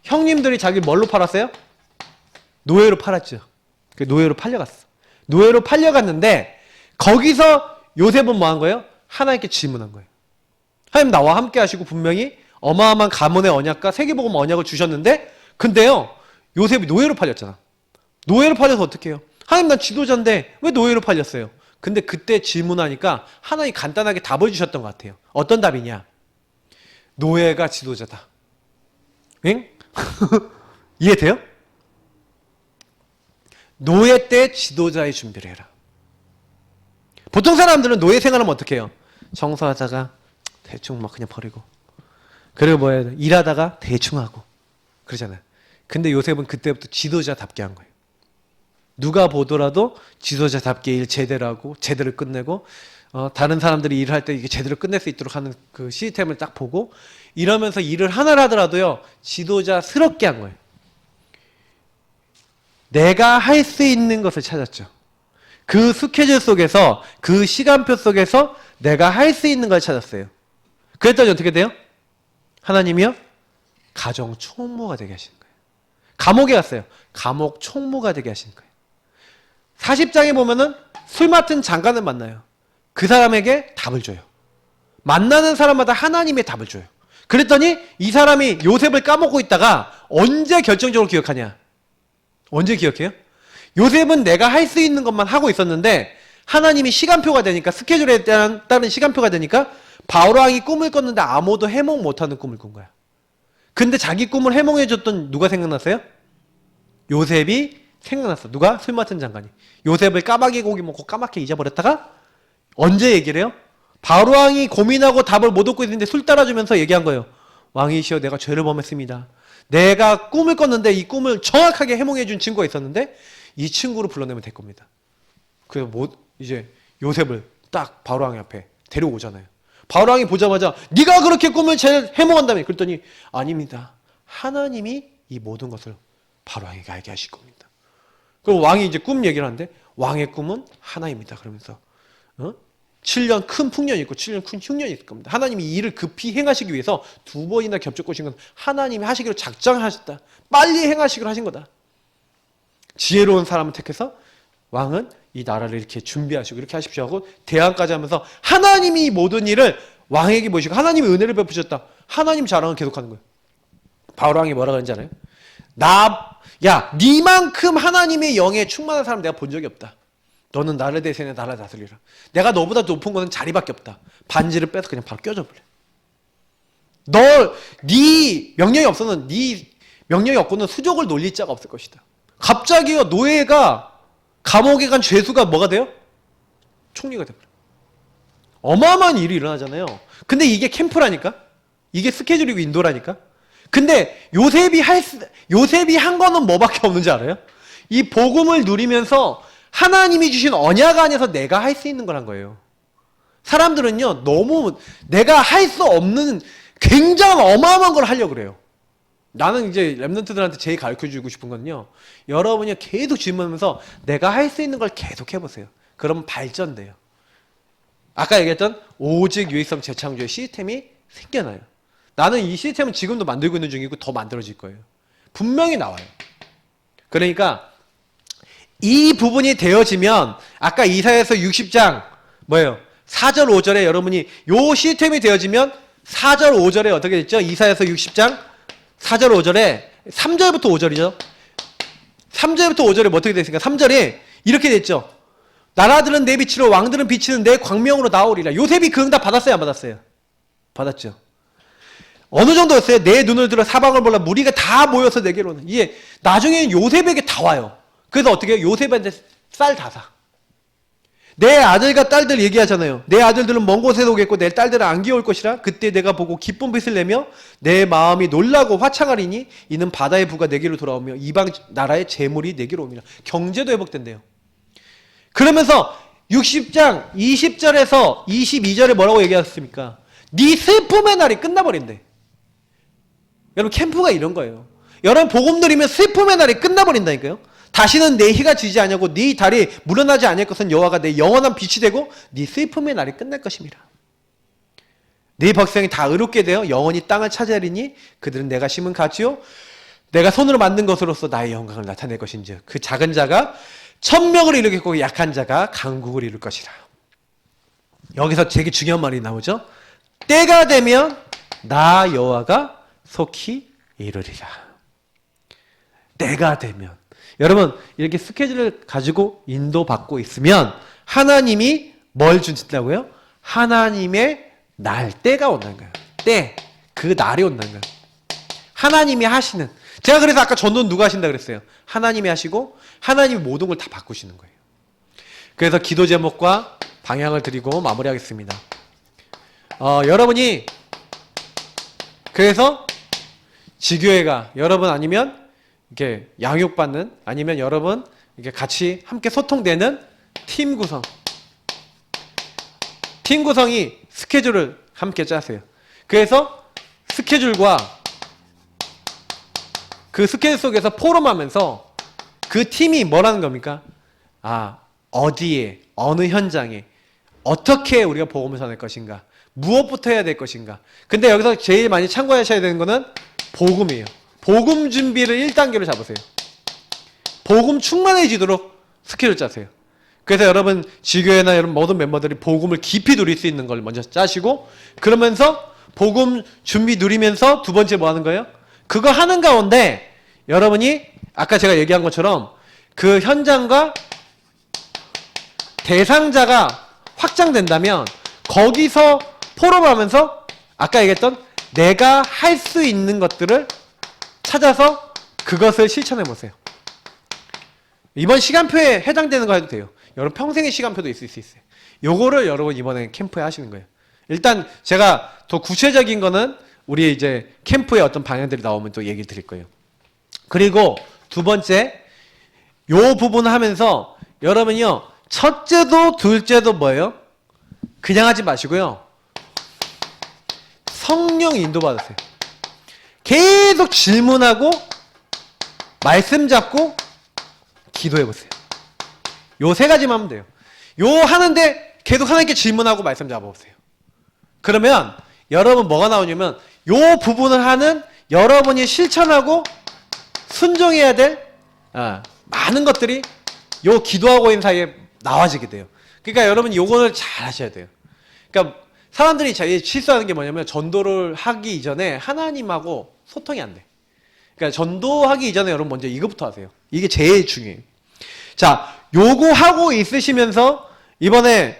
형님들이 자기를 뭘로 팔았어요? 노예로 팔았죠. 노예로 팔려갔어. 노예로 팔려갔는데 거기서 요셉은 뭐 한 거예요? 하나님께 질문한 거예요. 하나님 나와 함께 하시고 분명히 어마어마한 가문의 언약과 세계복음 언약을 주셨는데 근데요 요셉이 노예로 팔렸잖아. 노예로 팔려서 어떻게 해요? 하나님 난 지도자인데 왜 노예로 팔렸어요? 근데 그때 질문하니까 하나님이 간단하게 답을 주셨던 것 같아요. 어떤 답이냐? 노예가 지도자다. 응? 이해돼요? 노예 때 지도자의 준비를 해라. 보통 사람들은 노예 생활하면 어떻게 해요? 청소하다가 대충 막 그냥 버리고 그리고 뭐 해야 돼? 일하다가 대충 하고 그러잖아요. 근데 요셉은 그때부터 지도자답게 한 거예요. 누가 보더라도 지도자답게 일 제대로 하고 제대로 끝내고 다른 사람들이 일을 할 때 이게 제대로 끝낼 수 있도록 하는 그 시스템을 딱 보고 이러면서 일을 하나를 하더라도요 지도자스럽게 한 거예요. 내가 할 수 있는 것을 찾았죠. 그 스케줄 속에서 그 시간표 속에서 내가 할 수 있는 걸 찾았어요. 그랬더니 어떻게 돼요? 하나님이요? 가정 총무가 되게 하시는 거예요. 감옥에 갔어요. 감옥 총무가 되게 하시는 거예요. 40장에 보면은 술 맡은 장관을 만나요. 그 사람에게 답을 줘요. 만나는 사람마다 하나님의 답을 줘요. 그랬더니 이 사람이 요셉을 까먹고 있다가 언제 결정적으로 기억하냐? 언제 기억해요? 요셉은 내가 할 수 있는 것만 하고 있었는데 하나님이 시간표가 되니까 스케줄에 따른 시간표가 되니까 바울왕이 꿈을 꿨는데 아무도 해몽 못하는 꿈을 꾼 거야. 근데 자기 꿈을 해몽해줬던 누가 생각났어요? 요셉이 생각났어. 누가? 술 맡은 장관이. 요셉을 까마귀 고기 먹고 까맣게 잊어버렸다가 언제 얘기를 해요? 바울왕이 고민하고 답을 못 얻고 있는데 술 따라주면서 얘기한 거예요. 왕이시여 내가 죄를 범했습니다. 내가 꿈을 꿨는데 이 꿈을 정확하게 해몽해 준 친구가 있었는데 이 친구를 불러내면 될 겁니다. 그래서 이제 요셉을 딱 바로왕 앞에 데려오잖아요. 바로왕이 보자마자 네가 그렇게 꿈을 제일 해몽한다며. 그랬더니 아닙니다. 하나님이 이 모든 것을 바로왕에게 알게 하실 겁니다. 그럼 왕이 이제 꿈 얘기를 하는데 왕의 꿈은 하나입니다. 그러면서 7년 큰 풍년이 있고 7년 큰 흉년이 있을 겁니다. 하나님이 이 일을 급히 행하시기 위해서 2번이나 겹쳐 오신 건 하나님이 하시기로 작정하셨다. 빨리 행하시기로 하신 거다. 지혜로운 사람을 택해서 왕은 이 나라를 이렇게 준비하시고 이렇게 하십시오 하고 대안까지 하면서 하나님이 모든 일을 왕에게 모시고 하나님이 은혜를 베푸셨다. 하나님 자랑을 계속하는 거예요. 바울왕이 뭐라 그러는지 알아요? 니만큼 하나님의 영에 충만한 사람 내가 본 적이 없다. 너는 나를 대신해 나를 다스리라. 내가 너보다 높은 거는 자리밖에 없다. 반지를 빼서 그냥 바로 껴줘 버려. 네 명령이 없어는 네 명령이 없고는 수족을 놀릴 자가 없을 것이다. 갑자기요 노예가 감옥에 간 죄수가 뭐가 돼요? 총리가 돼버려. 어마어마한 일이 일어나잖아요. 근데 이게 캠프라니까? 이게 스케줄이고 인도라니까? 근데 요셉이 한 거는 뭐밖에 없는지 알아요? 이 복음을 누리면서 하나님이 주신 언약 안에서 내가 할 수 있는 거란 거예요. 사람들은요 너무 내가 할 수 없는 굉장한 어마어마한 걸 하려고 그래요. 나는 이제 랩런트들한테 제일 가르쳐주고 싶은 건요. 여러분이 계속 질문하면서 내가 할 수 있는 걸 계속 해보세요. 그러면 발전돼요. 아까 얘기했던 오직 유익성 재창조의 시스템이 생겨나요. 나는 이 시스템은 지금도 만들고 있는 중이고 더 만들어질 거예요. 분명히 나와요. 그러니까 이 부분이 되어지면 아까 이사야서 60장 뭐예요? 4절 5절에 여러분이 요 시스템이 되어지면 4절 5절에 어떻게 됐죠? 이사야서 60장 4절 5절에 3절부터 5절이죠. 3절부터 5절에 뭐 어떻게 됐습니까? 3절에 이렇게 됐죠. 나라들은 내 빛으로 왕들은 비치는 내 광명으로 나오리라. 요셉이 그 응답 받았어요? 안 받았어요? 받았죠. 어느 정도였어요? 내 눈을 들어 사방을 몰라 무리가 다 모여서 내게로는. 이게 나중에 요셉에게 다 와요. 그래서 어떻게 해요? 요셉한테 쌀 다 사. 내 아들과 딸들 얘기하잖아요. 내 아들들은 먼 곳에서 오겠고 내 딸들은 안기 올 것이라. 그때 내가 보고 기쁜 빛을 내며 내 마음이 놀라고 화창하리니 이는 바다의 부가 내게로 돌아오며 이방 나라의 재물이 내게로 옵니다. 경제도 회복된대요. 그러면서 60장 20절에서 22절에 뭐라고 얘기하셨습니까? 네 슬픔의 날이 끝나버린대. 여러분 캠프가 이런 거예요. 여러분 복음 누리면 슬픔의 날이 끝나버린다니까요. 다시는 내 희가 지지 아니하고 네 달이 물러나지 아니할 것은 여호와가 내 영원한 빛이 되고 네 슬픔의 날이 끝날 것입니다. 네 백성이 다 의롭게 되어 영원히 땅을 차지하리니 그들은 내가 심은 가지요 내가 손으로 만든 것으로서 나의 영광을 나타낼 것인지 그 작은 자가 천명을 이루겠고 약한 자가 강국을 이룰 것이라. 여기서 되게 중요한 말이 나오죠. 때가 되면 나 여호와가 속히 이루리라. 때가 되면 여러분 이렇게 스케줄을 가지고 인도받고 있으면 하나님이 뭘 주신다고요? 하나님의 날 때가 온다는 거예요. 때, 그 날이 온다는 거예요. 하나님이 하시는. 제가 그래서 아까 전도는 누가 하신다 그랬어요? 하나님이 하시고 하나님이 모든 걸 다 바꾸시는 거예요. 그래서 기도 제목과 방향을 드리고 마무리하겠습니다. 여러분이 그래서 지교회가 여러분 아니면 이렇게 양육받는 아니면 여러분 이렇게 같이 함께 소통되는 팀 구성이 스케줄을 함께 짜세요. 그래서 스케줄과 그 스케줄 속에서 포럼하면서 그 팀이 뭐라는 겁니까? 어디에 어느 현장에 어떻게 우리가 복음을 전할 것인가 무엇부터 해야 될 것인가. 근데 여기서 제일 많이 참고하셔야 되는 거는 복음이에요. 복음 준비를 1단계로 잡으세요. 복음 충만해지도록 스케줄 짜세요. 그래서 여러분 지교회나 여러분 모든 멤버들이 복음을 깊이 누릴 수 있는 걸 먼저 짜시고 그러면서 복음 준비 누리면서 두 번째 뭐 하는 거예요? 그거 하는 가운데 여러분이 아까 제가 얘기한 것처럼 그 현장과 대상자가 확장된다면 거기서 포럼하면서 아까 얘기했던 내가 할 수 있는 것들을 찾아서 그것을 실천해 보세요. 이번 시간표에 해당되는 거 해도 돼요. 여러분 평생의 시간표도 있을 수 있어요. 요거를 여러분 이번에 캠프에 하시는 거예요. 일단 제가 더 구체적인 거는 우리 이제 캠프의 어떤 방향들이 나오면 또 얘기 드릴 거예요. 그리고 두 번째, 요 부분 하면서 여러분요, 첫째도 둘째도 뭐예요? 그냥 하지 마시고요. 성령 인도받으세요. 계속 질문하고 말씀 잡고 기도해보세요. 요 세 가지만 하면 돼요. 요 하는데 계속 하나님께 질문하고 말씀 잡아보세요. 그러면 여러분 뭐가 나오냐면 요 부분을 하는 여러분이 실천하고 순종해야 될 많은 것들이 요 기도하고 있는 사이에 나와지게 돼요. 그러니까 여러분 요거를 잘 하셔야 돼요. 그러니까 사람들이 제일 실수하는 게 뭐냐면 전도를 하기 이전에 하나님하고 소통이 안 돼. 그러니까 전도하기 이전에 여러분 먼저 이거부터 하세요. 이게 제일 중요해요. 자, 요거 하고 있으시면서 이번에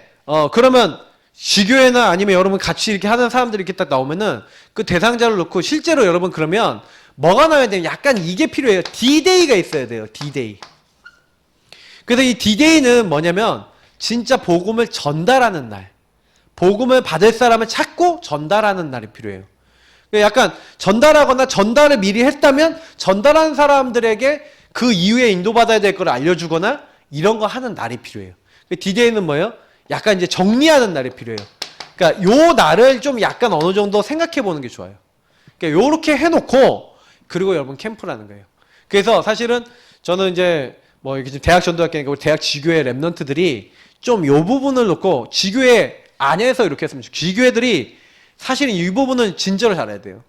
그러면 지교회나 아니면 여러분 같이 이렇게 하는 사람들이 이렇게 딱 나오면은 그 대상자를 놓고 실제로 여러분 그러면 뭐가 나와야 되면 약간 이게 필요해요. D-Day가 있어야 돼요. D-Day. 그래서 이 D-Day는 뭐냐면 진짜 복음을 전달하는 날. 복음을 받을 사람을 찾고 전달하는 날이 필요해요. 약간 전달하거나 전달을 미리 했다면 전달한 사람들에게 그 이후에 인도받아야 될 걸 알려주거나 이런 거 하는 날이 필요해요. D-Day는 뭐예요? 약간 이제 정리하는 날이 필요해요. 그러니까 요 날을 좀 약간 어느 정도 생각해 보는 게 좋아요. 그러니까 요렇게 해놓고 그리고 여러분 캠프라는 거예요. 그래서 사실은 저는 이제 뭐 이렇게 대학 전도학교니까 우리 대학 지교회 랩런트들이 좀 요 부분을 놓고 지교회 안에서 이렇게 했으면 좋겠어요. 지교회들이 사실은 이 부분은 진짜로 잘해야 돼요.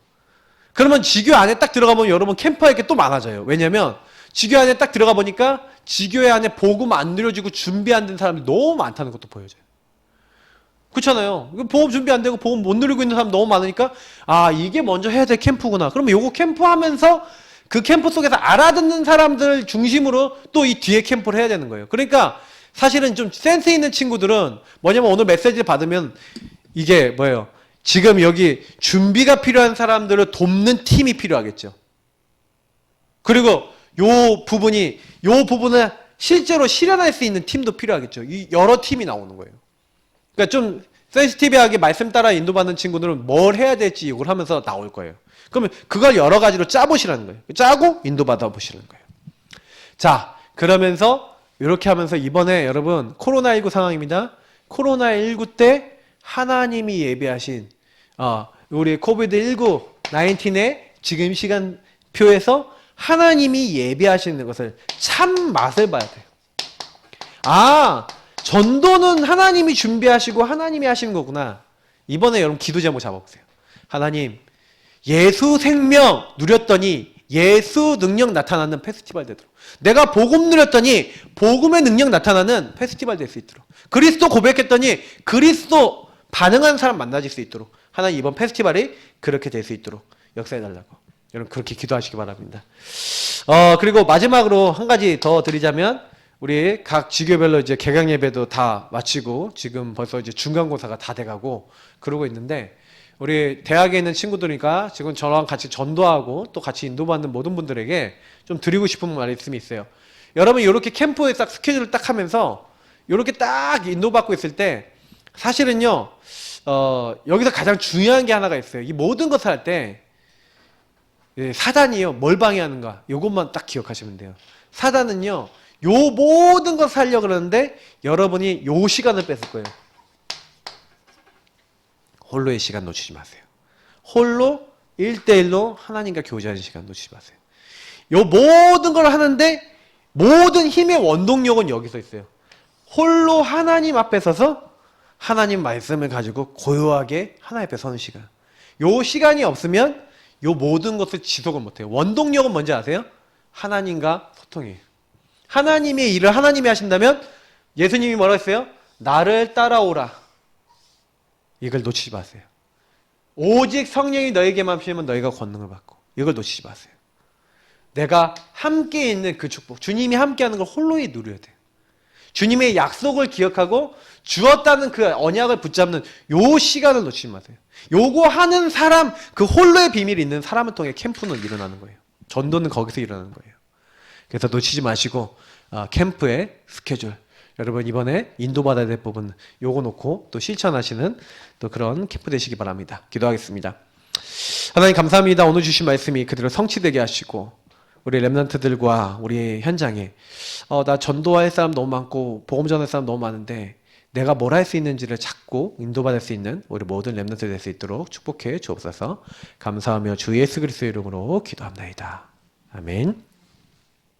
그러면 지교 안에 딱 들어가면 여러분 캠프할 게 또 많아져요. 왜냐면 지교 안에 딱 들어가 보니까 지교회 안에 복음 안 누려지고 준비 안 된 사람이 너무 많다는 것도 보여져요. 그렇잖아요. 복음 준비 안 되고 복음 못 누리고 있는 사람 너무 많으니까 아 이게 먼저 해야 될 캠프구나. 그러면 요거 캠프하면서 그 캠프 속에서 알아듣는 사람들 중심으로 또 이 뒤에 캠프를 해야 되는 거예요. 그러니까 사실은 좀 센스 있는 친구들은 뭐냐면 오늘 메시지를 받으면 이게 뭐예요? 지금 여기 준비가 필요한 사람들을 돕는 팀이 필요하겠죠. 그리고 요 부분을 실제로 실현할 수 있는 팀도 필요하겠죠. 이 여러 팀이 나오는 거예요. 그러니까 좀 센시티브하게 말씀 따라 인도받는 친구들은 뭘 해야 될지 이걸 하면서 나올 거예요. 그러면 그걸 여러 가지로 짜보시라는 거예요. 짜고 인도받아 보시는 거예요. 자, 그러면서 이렇게 하면서 이번에 여러분 코로나19 상황입니다. 코로나19 때 하나님이 예비하신 우리 코비드19 19의 지금 시간표에서 하나님이 예비하시는 것을 참 맛을 봐야 돼요. 아, 전도는 하나님이 준비하시고 하나님이 하시는 거구나. 이번에 여러분 기도 제목 잡아보세요. 하나님, 예수 생명 누렸더니 예수 능력 나타나는 페스티벌 되도록. 내가 복음 누렸더니 복음의 능력 나타나는 페스티벌 될 수 있도록. 그리스도 고백했더니 그리스도 반응하는 사람 만나질 수 있도록. 하나님 이번 페스티벌이 그렇게 될 수 있도록 역사해달라고. 여러분 그렇게 기도하시기 바랍니다. 그리고 마지막으로 한 가지 더 드리자면 우리 각 지교별로 이제 개강 예배도 다 마치고 지금 벌써 이제 중간고사가 다 돼가고 그러고 있는데 우리 대학에 있는 친구들이니까 지금 저랑 같이 전도하고 또 같이 인도받는 모든 분들에게 좀 드리고 싶은 말씀이 있어요. 여러분 이렇게 캠프에 딱 스케줄을 딱 하면서 이렇게 딱 인도받고 있을 때 사실은요 여기서 가장 중요한 게 하나가 있어요. 이 모든 것을 할 때 사단이요 뭘 방해하는가 이것만 딱 기억하시면 돼요. 사단은요 요 모든 것을 하려고 그러는데 여러분이 요 시간을 뺏을 거예요. 홀로의 시간 놓치지 마세요. 홀로 1대1로 하나님과 교제하는 시간 놓치지 마세요. 요 모든 걸 하는데 모든 힘의 원동력은 여기서 있어요. 홀로 하나님 앞에 서서 하나님 말씀을 가지고 고요하게 하나님 앞에 서는 시간. 요 시간이 없으면 요 모든 것을 지속을 못해요. 원동력은 뭔지 아세요? 하나님과 소통이에요. 하나님의 일을 하나님이 하신다면 예수님이 뭐라고 했어요? 나를 따라오라. 이걸 놓치지 마세요. 오직 성령이 너에게만 피면 너희가 권능을 받고 이걸 놓치지 마세요. 내가 함께 있는 그 축복 주님이 함께하는 걸 홀로히 누려야 돼요. 주님의 약속을 기억하고 주었다는 그 언약을 붙잡는 요 시간을 놓치지 마세요. 요거 하는 사람 그 홀로의 비밀이 있는 사람을 통해 캠프는 일어나는 거예요. 전도는 거기서 일어나는 거예요. 그래서 놓치지 마시고 캠프의 스케줄 여러분 이번에 인도받아야 될 부분 요거 놓고 또 실천하시는 또 그런 캠프 되시기 바랍니다. 기도하겠습니다. 하나님 감사합니다. 오늘 주신 말씀이 그대로 성취되게 하시고 우리 렘넌트들과 우리 현장에 나 전도할 사람 너무 많고 복음 전할 사람 너무 많은데 내가 뭘 할 수 있는지를 찾고 인도받을 수 있는 우리 모든 렘넌트 될 수 있도록 축복해 주옵소서. 감사하며 주 예수 그리스도의 이름으로 기도합나이다. 아멘.